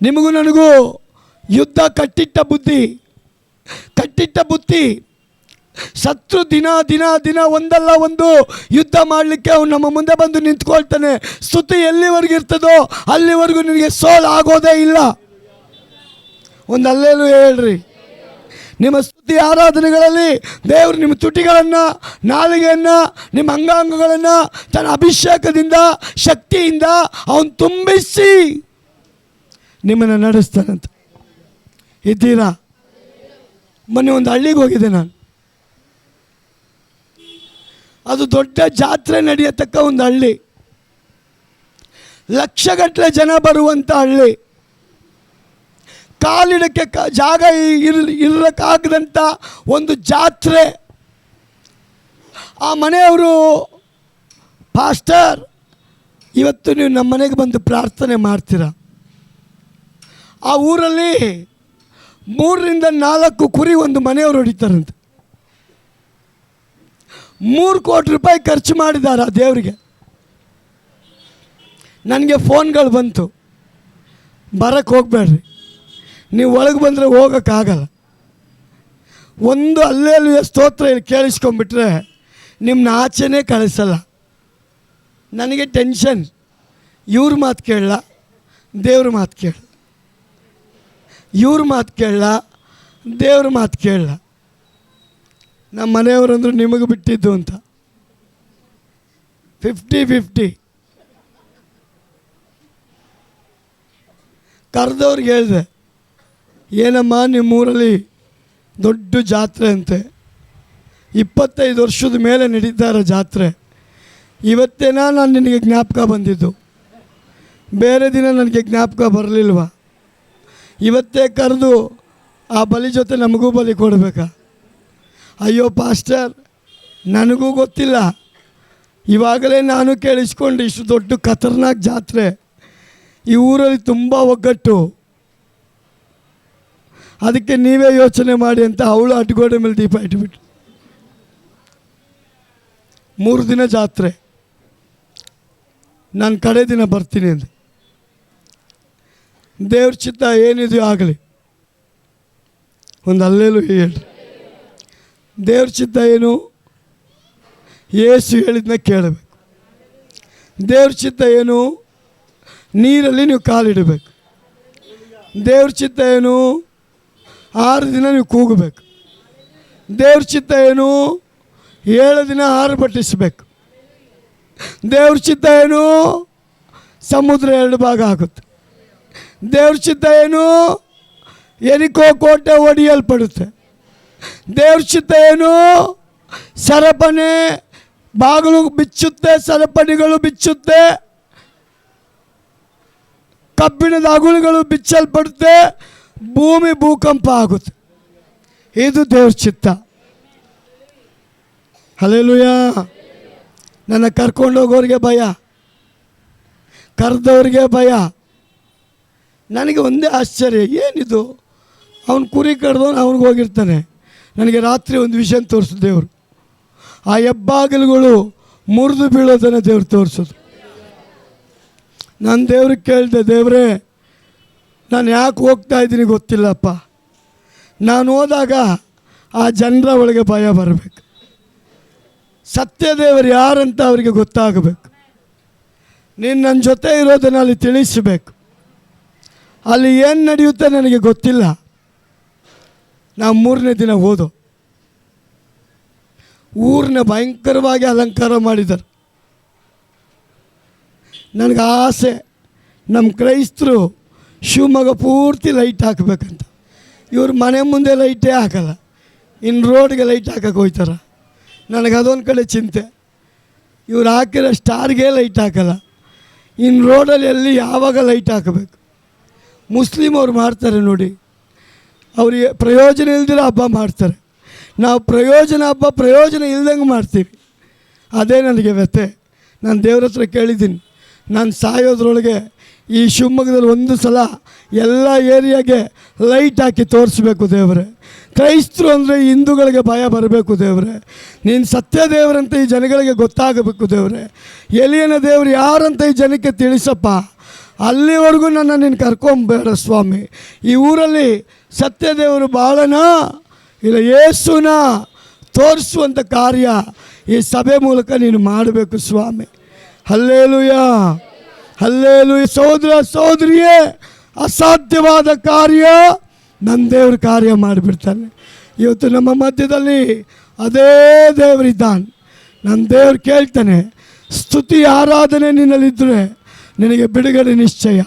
ನಿಮಗೂ ನನಗೂ ಯುದ್ಧ ಕಟ್ಟಿಟ್ಟ ಬುದ್ಧಿ. ಶತ್ರು ದಿನ ದಿನ ದಿನ ಒಂದಲ್ಲ ಒಂದು ಯುದ್ಧ ಮಾಡಲಿಕ್ಕೆ ಅವನು ನಮ್ಮ ಮುಂದೆ ಬಂದು ನಿಂತ್ಕೊಳ್ತಾನೆ. ಸ್ತುತಿ ಎಲ್ಲಿವರೆಗೂ ಇರ್ತದೋ ಅಲ್ಲಿವರೆಗೂ ನಿನಗೆ ಸೋಲು ಆಗೋದೇ ಇಲ್ಲ. ಒಂದು ಅಲ್ಲೇಲು ಹೇಳ್ರಿ. ನಿಮ್ಮ ಸ್ತುತಿ ಆರಾಧನೆಗಳಲ್ಲಿ ದೇವರು ನಿಮ್ಮ ತುಟಿಗಳನ್ನು, ನಾಲಿಗೆಯನ್ನು, ನಿಮ್ಮ ಅಂಗಾಂಗಗಳನ್ನು ತನ್ನ ಅಭಿಷೇಕದಿಂದ, ಶಕ್ತಿಯಿಂದ ಅವನು ತುಂಬಿಸಿ ನಿಮ್ಮನ್ನು ನಡೆಸ್ತಾನಂತ. ಇದ್ದೀರಾ? ಮೊನ್ನೆ ಒಂದು ಹಳ್ಳಿಗೆ ಹೋಗಿದ್ದೆ ನಾನು. ಅದು ದೊಡ್ಡ ಜಾತ್ರೆ ನಡೆಯತಕ್ಕ ಒಂದು ಹಳ್ಳಿ, ಲಕ್ಷಗಟ್ಟಲೆ ಜನ ಬರುವಂಥ ಹಳ್ಳಿ. ಕಾಲಿಡಕ್ಕೆ ಜಾಗ ಇರಕ್ಕಾಗದಂಥ ಒಂದು ಜಾತ್ರೆ. ಆ ಮನೆಯವರು, ಪಾಸ್ಟರ್ ಇವತ್ತು ನೀವು ನಮ್ಮ ಮನೆಗೆ ಬಂದು ಪ್ರಾರ್ಥನೆ ಮಾಡ್ತೀರಾ? ಆ ಊರಲ್ಲಿ 3ರಿಂದ 4 ಕುರಿ ಒಂದು ಮನೆಯವರು ಹೊಡಿತಾರಂತೆ. 3 ಕೋಟಿ ರೂಪಾಯಿ ಖರ್ಚು ಮಾಡಿದ್ದಾರೆ ಆ ದೇವರಿಗೆ. ನನಗೆ ಫೋನ್ಗಳು ಬಂತು, ಬರಕ್ಕೆ ಹೋಗಬೇಡ್ರಿ, ನೀವು ಒಳಗೆ ಬಂದರೆ ಹೋಗೋಕ್ಕಾಗಲ್ಲ. ಒಂದು ಅಲ್ಲೇಲುಯ್ಯ ಸ್ತೋತ್ರ ಕೇಳಿಸ್ಕೊಂಡ್ಬಿಟ್ರೆ ನಿಮ್ಮನ್ನ ಆಚೆನೇ ಕಳಿಸಲ್ಲ. ನನಗೆ ಟೆನ್ಷನ್. ಇವ್ರ ಮಾತು ಕೇಳಲ್ಲ, ದೇವ್ರ ಮಾತು ಕೇಳ. ಇವ್ರ ಮಾತು ಕೇಳಲ್ಲ, ದೇವ್ರ ಮಾತು ಕೇಳಲ್ಲ. ನಮ್ಮ ಮನೆಯವರಂದ್ರು ನಿಮಗೆ ಬಿಟ್ಟಿದ್ದು ಅಂತ. 50-50. ಕರೆದವ್ರಿಗೆ ಹೇಳಿದೆ, ಏನಮ್ಮ ನಿಮ್ಮೂರಲ್ಲಿ ದೊಡ್ಡ ಜಾತ್ರೆ ಅಂತೆ, 25 ವರ್ಷದ ಮೇಲೆ ನಡೀತಾ ಇರೋ ಜಾತ್ರೆ, ಇವತ್ತೇನಾ ನಾನು ನಿನಗೆ ಜ್ಞಾಪಕ ಬಂದಿದ್ದು, ಬೇರೆ ದಿನ ನನಗೆ ಜ್ಞಾಪಕ ಬರಲಿಲ್ವ? ಇವತ್ತೇ ಕರೆದು ಆ ಬಲಿ ಜೊತೆ ನಮಗೂ ಬಲಿ ಕೊಡಬೇಕಾ? ಅಯ್ಯೋ ಪಾಸ್ಟರ್, ನನಗೂ ಗೊತ್ತಿಲ್ಲ, ಇವಾಗಲೇ ನಾನು ಕೇಳಿಸ್ಕೊಂಡು ಇಷ್ಟು ದೊಡ್ಡ ಖತರ್ನಾಕ್ ಜಾತ್ರೆ, ಈ ಊರಲ್ಲಿ ತುಂಬ ಒಗ್ಗಟ್ಟು, ಅದಕ್ಕೆ ನೀವೇ ಯೋಚನೆ ಮಾಡಿ ಅಂತ ಅವಳು ಅಡ್ಗೋಡೆ ಮೇಲೆ ದೀಪ ಇಟ್ಬಿಟ್ಟು 3 ದಿನ ಜಾತ್ರೆ, ನಾನು ಕಡೆ ದಿನ ಬರ್ತೀನಿ ಅಂದೆ. ದೇವ್ರ ಚಿತ್ತ ಏನಿದೆಯೋ ಆಗಲಿ, ಒಂದು ಅಲ್ಲೇಲೂ ಹೇಳ್ರಿ. ದೇವ್ರ ಚಿತ್ತ ಏನು? ಯೇಸು ಹೇಳಿದ್ನ ಕೇಳಬೇಕು. ದೇವ್ರ ಚಿತ್ತ ಏನು? ನೀರಲ್ಲಿ ನೀವು ಕಾಲಿಡಬೇಕು. ದೇವ್ರ ಚಿತ್ತ ಏನು? 6 ದಿನ ನೀವು ಕೂಗಬೇಕು. ದೇವ್ರ ಚಿತ್ತ ಏನು? 7 ದಿನ ಆರ್ಭಟಿಸಬೇಕು. ದೇವ್ರ ಚಿತ್ತ ಏನು? ಸಮುದ್ರ 2 ಭಾಗ ಆಗುತ್ತೆ. ದೇವ್ರ ಚಿತ್ತ ಏನು? ಎರಿಕೋ ಕೋಟೆ ಒಡೆಯಲ್ಪಡುತ್ತೆ. ದೇವ್ರ ಚಿತ್ತ ಏನು? ಸರಪಣೆ ಬಾಗಿಲು ಬಿಚ್ಚುತ್ತೆ, ಸರಪಣಿಗಳು ಬಿಚ್ಚುತ್ತೆ, ಕಬ್ಬಿಣದ ಅಗುಳುಗಳು ಬಿಚ್ಚಲ್ಪಡುತ್ತೆ, ಭೂಮಿ ಭೂಕಂಪ ಆಗುತ್ತೆ. ಇದು ದೇವ್ರ ಚಿತ್ತ. ಹಲ್ಲೆಲೂಯಾ. ನನ್ನ ಕರ್ಕೊಂಡೋಗೋರಿಗೆ ಭಯ, ಕರೆದವ್ರಿಗೆ ಭಯ. ನನಗೆ ಒಂದೇ ಆಶ್ಚರ್ಯ, ಏನಿದು? ಅವನು ಕುರಿ ಕಡ್ದವನು ಅವ್ನಿಗೆ ಹೋಗಿರ್ತಾನೆ. ನನಗೆ ರಾತ್ರಿ ಒಂದು ವಿಷಯ ತೋರಿಸೋದು ದೇವರು, ಆ ಹೆಬ್ಬಾಗಿಲುಗಳು ಮುರಿದು ಬೀಳೋದನ್ನು ದೇವ್ರು ತೋರಿಸೋದು. ನಾನು ದೇವ್ರಿಗೆ ಕೇಳಿದೆ, ದೇವರೇ ನಾನು ಯಾಕೆ ಹೋಗ್ತಾ ಇದ್ದೀನಿ ಗೊತ್ತಿಲ್ಲಪ್ಪ, ನಾನು ಹೋದಾಗ ಆ ಜನರ ಒಳಗೆ ಭಯ ಬರಬೇಕು, ಸತ್ಯದೇವರು ಯಾರಂತ ಅವರಿಗೆ ಗೊತ್ತಾಗಬೇಕು, ನೀನು ನನ್ನ ಜೊತೆ ಇರೋದನ್ನು ಅಲ್ಲಿ ತಿಳಿಸಬೇಕು. ಅಲ್ಲಿ ಏನು ನಡೆಯುತ್ತೆ ನನಗೆ ಗೊತ್ತಿಲ್ಲ. ನಾವು 3ನೇ ದಿನ ಹೋದೋ, ಊರನ್ನ ಭಯಂಕರವಾಗಿ ಅಲಂಕಾರ ಮಾಡಿದ್ದಾರೆ. ನನಗೆ ಆಸೆ, ನಮ್ಮ ಕ್ರೈಸ್ತರು ಶಿವಮೊಗ್ಗ ಪೂರ್ತಿ ಲೈಟ್ ಹಾಕಬೇಕಂತ. ಇವ್ರ ಮನೆ ಮುಂದೆ ಲೈಟೇ ಹಾಕಲ್ಲ, ಇನ್ನು ರೋಡ್ಗೆ ಲೈಟ್ ಹಾಕಕ್ಕೆ ಹೋಗ್ತಾರೆ. ನನಗೆ ಅದೊಂದು ಕಡೆ ಚಿಂತೆ, ಇವ್ರು ಹಾಕಿರೋ ಸ್ಟಾರ್ಗೆ ಲೈಟ್ ಹಾಕಲ್ಲ, ಇನ್ನು ರೋಡಲ್ಲಿ ಎಲ್ಲಿ ಯಾವಾಗ ಲೈಟ್ ಹಾಕಬೇಕು? ಮುಸ್ಲಿಮ್ ಅವ್ರು ಮಾಡ್ತಾರೆ ನೋಡಿ, ಅವರಿಗೆ ಪ್ರಯೋಜನ ಇಲ್ದಿರೋ ಹಬ್ಬ ಮಾಡ್ತಾರೆ. ನಾವು ಪ್ರಯೋಜನ ಹಬ್ಬ ಪ್ರಯೋಜನ ಇಲ್ದಂಗೆ ಮಾಡ್ತೀವಿ. ಅದೇ ನನಗೆ ವ್ಯಥೆ. ನಾನು ದೇವ್ರ ಹತ್ರ ಕೇಳಿದ್ದೀನಿ, ನಾನು ಸಾಯೋದ್ರೊಳಗೆ ಈ ಶಿವಮೊಗ್ಗದಲ್ಲಿ ಒಂದು ಸಲ ಎಲ್ಲ ಏರಿಯಾಗೆ ಲೈಟ್ ಹಾಕಿ ತೋರಿಸ್ಬೇಕು ದೇವರೇ. ಕ್ರೈಸ್ತರು ಅಂದರೆ ಹಿಂದೂಗಳಿಗೆ ಭಯ ಬರಬೇಕು ದೇವರೇ. ನೀನು ಸತ್ಯ ದೇವರಂತ ಈ ಜನಗಳಿಗೆ ಗೊತ್ತಾಗಬೇಕು ದೇವರೇ. ಎಲಿಯನ ದೇವರು ಯಾರಂತ ಈ ಜನಕ್ಕೆ ತಿಳಿಸಪ್ಪ. ಅಲ್ಲಿವರೆಗೂ ನನ್ನ ನೀನು ಕರ್ಕೊಂಬೇಡ ಸ್ವಾಮಿ. ಈ ಊರಲ್ಲಿ ಸತ್ಯದೇವರು ಬಾಳನಾ ಇಲ್ಲ ಯೇಸುನ ತೋರಿಸುವಂಥ ಕಾರ್ಯ ಈ ಸಭೆ ಮೂಲಕ ನೀನು ಮಾಡಬೇಕು ಸ್ವಾಮಿ. Hallelujah, hallelujah. ಸಹೋದರ ಸಹೋದರಿಯೇ, ಅಸಾಧ್ಯವಾದ ಕಾರ್ಯ ನನ್ನ ದೇವ್ರ ಕಾರ್ಯ ಮಾಡಿಬಿಡ್ತಾನೆ. ಇವತ್ತು ನಮ್ಮ ಮಧ್ಯದಲ್ಲಿ ಅದೇ ದೇವರಿದ್ದಾನೆ. ನನ್ನ ದೇವ್ರು ಕೇಳ್ತಾನೆ, ಸ್ತುತಿ ಆರಾಧನೆ ನಿನ್ನಲ್ಲಿದ್ದರೆ ನಿನಗೆ ಬಿಡುಗಡೆ ನಿಶ್ಚಯ,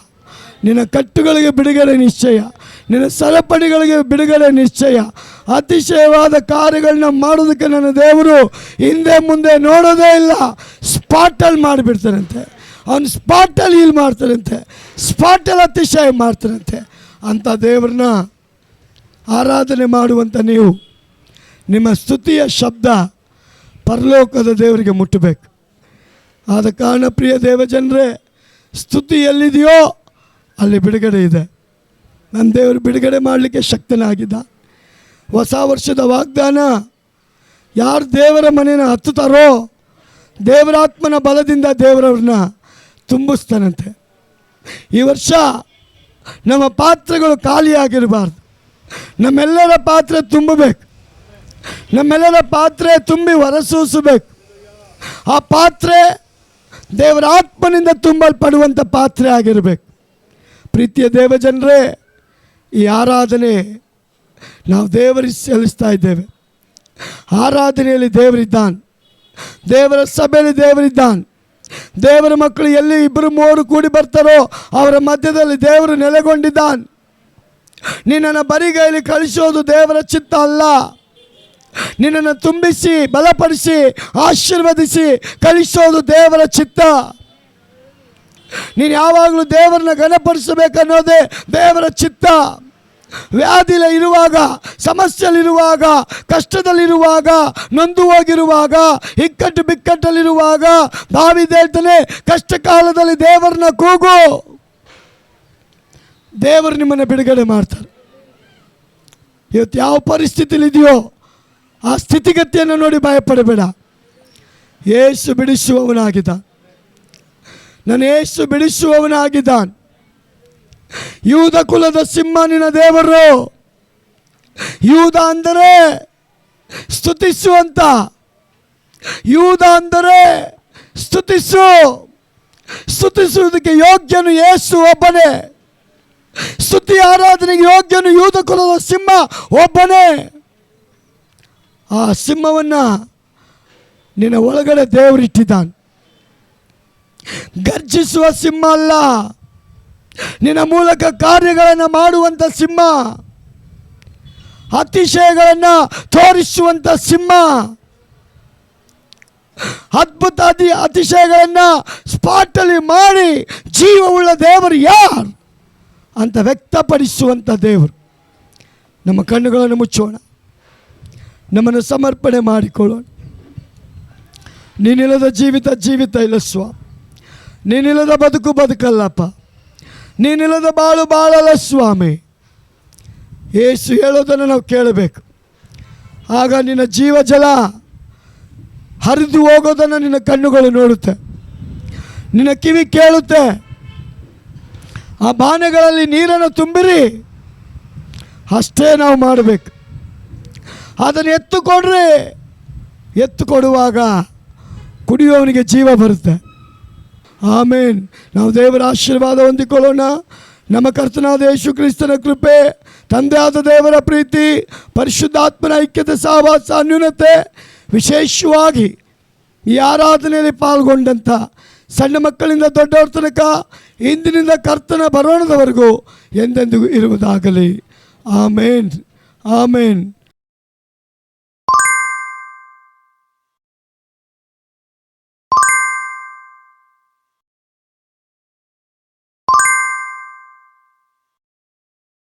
ನಿನ್ನ ಕಟ್ಟುಗಳಿಗೆ ಬಿಡುಗಡೆ ನಿಶ್ಚಯ, ನಿನ್ನ ಸರಪಣಿಗಳಿಗೆ ಬಿಡುಗಡೆ ನಿಶ್ಚಯ. ಅತಿಶಯವಾದ ಕಾರ್ಯಗಳನ್ನ ಮಾಡೋದಕ್ಕೆ ನನ್ನ ದೇವರು ಹಿಂದೆ ಮುಂದೆ ನೋಡೋದೇ ಇಲ್ಲ. ಸ್ಪಾಟಲ್ಲಿ ಮಾಡಿಬಿಡ್ತಾರಂತೆ, ಅವನು ಸ್ಪಾಟಲ್ಲಿ ಹೀಲ್ ಮಾಡ್ತಾರಂತೆ, ಸ್ಪಾಟಲ್ಲಿ ಅತಿಶಯ ಮಾಡ್ತಾರಂತೆ. ಅಂಥ ದೇವ್ರನ್ನ ಆರಾಧನೆ ಮಾಡುವಂಥ ನೀವು, ನಿಮ್ಮ ಸ್ತುತಿಯ ಶಬ್ದ ಪರಲೋಕದ ದೇವರಿಗೆ ಮುಟ್ಟಬೇಕು. ಆದ ಕಾರಣ ಪ್ರಿಯ ದೇವಜನರೇ, ಸ್ತುತಿ ಎಲ್ಲಿದೆಯೋ ಅಲ್ಲಿ ಬಿಡುಗಡೆ ಇದೆ. ನನ್ನ ದೇವರು ಬಿಡುಗಡೆ ಮಾಡಲಿಕ್ಕೆ ಶಕ್ತನಾಗಿದ್ದ. ಹೊಸ ವರ್ಷದ ವಾಗ್ದಾನ, ಯಾರು ದೇವರ ಮನೆಯನ್ನು ಹತ್ತುತ್ತಾರೋ ದೇವರಾತ್ಮನ ಬಲದಿಂದ ದೇವರವ್ರನ್ನ ತುಂಬಿಸ್ತಾನಂತೆ. ಈ ವರ್ಷ ನಮ್ಮ ಪಾತ್ರೆಗಳು ಖಾಲಿಯಾಗಿರಬಾರ್ದು. ನಮ್ಮೆಲ್ಲರ ಪಾತ್ರೆ ತುಂಬಬೇಕು, ನಮ್ಮೆಲ್ಲರ ಪಾತ್ರೆ ತುಂಬಿ ಹೊರಸೂಸಬೇಕು. ಆ ಪಾತ್ರೆ ದೇವರ ಆತ್ಮನಿಂದ ತುಂಬಲ್ಪಡುವಂಥ ಪಾತ್ರೆ ಆಗಿರಬೇಕು. ಪ್ರೀತಿಯ ದೇವಜನರೇ, ಈ ಆರಾಧನೆ ನಾವು ದೇವರಿಗೆ ಸಲ್ಲಿಸ್ತಾ ಇದ್ದೇವೆ. ಆರಾಧನೆಯಲ್ಲಿ ದೇವರಿದ್ದಾನೆ, ದೇವರ ಸಭೆಯಲ್ಲಿ ದೇವರಿದ್ದಾನೆ. ದೇವರ ಮಕ್ಕಳು ಎಲ್ಲಿ 2-3 ಕೂಡಿ ಬರ್ತಾರೋ ಅವರ ಮಧ್ಯದಲ್ಲಿ ದೇವರು ನೆಲೆಗೊಂಡಿದ್ದಾನೆ. ನಿನ್ನನ್ನು ಬರಿಗೈಲಿ ಕಳಿಸೋದು ದೇವರ ಚಿತ್ತ ಅಲ್ಲ. ನಿನ್ನನ್ನು ತುಂಬಿಸಿ ಬಲಪಡಿಸಿ ಆಶೀರ್ವದಿಸಿ ಕಳಿಸೋದು ದೇವರ ಚಿತ್ತ. ನೀನು ಯಾವಾಗಲೂ ದೇವರನ್ನ ಘನಪಡಿಸಬೇಕನ್ನೋದೇ ದೇವರ ಚಿತ್ತ. ವ್ಯಾಧಿಲ ಇರುವಾಗ, ಸಮಸ್ಯೆಯಲ್ಲಿರುವಾಗ, ಕಷ್ಟದಲ್ಲಿರುವಾಗ, ನೊಂದು ಹೋಗಿರುವಾಗ, ಇಕ್ಕಟ್ಟು ಬಿಕ್ಕಟ್ಟಲ್ಲಿರುವಾಗ ದಾವೀದ ಹೇಳ್ತಾನೆ, ಕಷ್ಟ ಕಾಲದಲ್ಲಿ ದೇವರನ್ನ ಕೂಗು, ದೇವರು ನಿಮ್ಮನ್ನು ಬಿಡುಗಡೆ ಮಾಡ್ತಾರೆ. ಇವತ್ತು ಯಾವ ಪರಿಸ್ಥಿತಿಲಿ ಇದೆಯೋ ಆ ಸ್ಥಿತಿಗತಿಯನ್ನು ನೋಡಿ ಭಯಪಡಬೇಡ. ಯೇಸು ಬಿಡಿಸುವವನಾಗಿದ್ದಾನೆ. ನನ್ನ ಯೇಸು ಬಿಡಿಸುವವನಾಗಿದ್ದಾನೆ. ಯೂದ ಕುಲದ ಸಿಂಹ ನಿನ್ನ ದೇವರು. ಯೂದ ಅಂದರೆ ಸ್ತುತಿಸುವಂತ. ಯೂದ ಅಂದರೆ ಸ್ತುತಿಸುವುದಕ್ಕೆ ಯೋಗ್ಯನು ಯೇಸು ಒಬ್ಬನೇ. ಸ್ತುತಿ ಆರಾಧನೆಗೆ ಯೋಗ್ಯನು ಯೂದ ಕುಲದ ಸಿಂಹ ಒಬ್ಬನೇ. ಆ ಸಿಂಹವನ್ನು ನಿನ್ನ ಒಳಗಡೆ ದೇವರಿಟ್ಟಿದ್ದಾನೆ. ಗರ್ಜಿಸುವ ಸಿಂಹ ಅಲ್ಲ, ನಿನ್ನ ಮೂಲಕ ಕಾರ್ಯಗಳನ್ನು ಮಾಡುವಂಥ ಸಿಂಹ, ಅತಿಶಯಗಳನ್ನು ತೋರಿಸುವಂಥ ಸಿಂಹ, ಅದ್ಭುತ ಅತಿಶಯಗಳನ್ನು ಸ್ಪಾಟಲ್ಲಿ ಮಾಡಿ ಜೀವವುಳ್ಳ ದೇವರು ಯಾರು ಅಂತ ವ್ಯಕ್ತಪಡಿಸುವಂಥ ದೇವರು. ನಮ್ಮ ಕಣ್ಣುಗಳನ್ನು ಮುಚ್ಚೋಣ, ನಮ್ಮನ್ನು ಸಮರ್ಪಣೆ ಮಾಡಿಕೊಳ್ಳೋಣ. ನೀನಿಲ್ಲದ ಜೀವಿತ ಇಲ್ಲ ಸ್ವಾಮಿ. ನೀನಿಲ್ಲದ ಬದುಕಲ್ಲಪ್ಪ. ನೀನಿಲ್ಲದ ಬಾಳಲ್ಲ ಸ್ವಾಮಿ. ಯೇಸು ಹೇಳೋದನ್ನು ನಾವು ಕೇಳಬೇಕು. ಆಗ ನಿನ್ನ ಜೀವ ಜಲ ಹರಿದು ಹೋಗೋದನ್ನು ನಿನ್ನ ಕಣ್ಣುಗಳು ನೋಡುತ್ತೆ, ನಿನ್ನ ಕಿವಿ ಕೇಳುತ್ತೆ. ಆ ಬಾಣೆಗಳಲ್ಲಿ ನೀರನ್ನು ತುಂಬಿರಿ, ಅಷ್ಟೇ ನಾವು ಮಾಡಬೇಕು. ಅದನ್ನು ಎತ್ತು ಕೊಡುವಾಗ ಕುಡಿಯುವವನಿಗೆ ಜೀವ ಬರುತ್ತೆ. ಆಮೇನ್. ನಾವು ದೇವರ ಆಶೀರ್ವಾದ ಹೊಂದಿಕೊಳ್ಳೋಣ. ನಮ್ಮ ಕರ್ತನಾದ ಯೇಸು ಕ್ರಿಸ್ತನ ಕೃಪೆ, ತಂದೆಯಾದ ದೇವರ ಪ್ರೀತಿ, ಪರಿಶುದ್ಧಾತ್ಮನ ಐಕ್ಯತೆ, ಸಹವಾಸ, ಅನ್ಯೂನತೆ, ವಿಶೇಷವಾಗಿ ಈ ಆರಾಧನೆಯಲ್ಲಿ ಪಾಲ್ಗೊಂಡಂಥ ಸಣ್ಣ ಮಕ್ಕಳಿಂದ ದೊಡ್ಡವರ ತನಕ ಇಂದಿನಿಂದ ಕರ್ತನ ಬರೋಣದವರೆಗೂ ಎಂದೆಂದಿಗೂ ಇರುವುದಾಗಲಿ. ಆಮೇನ್.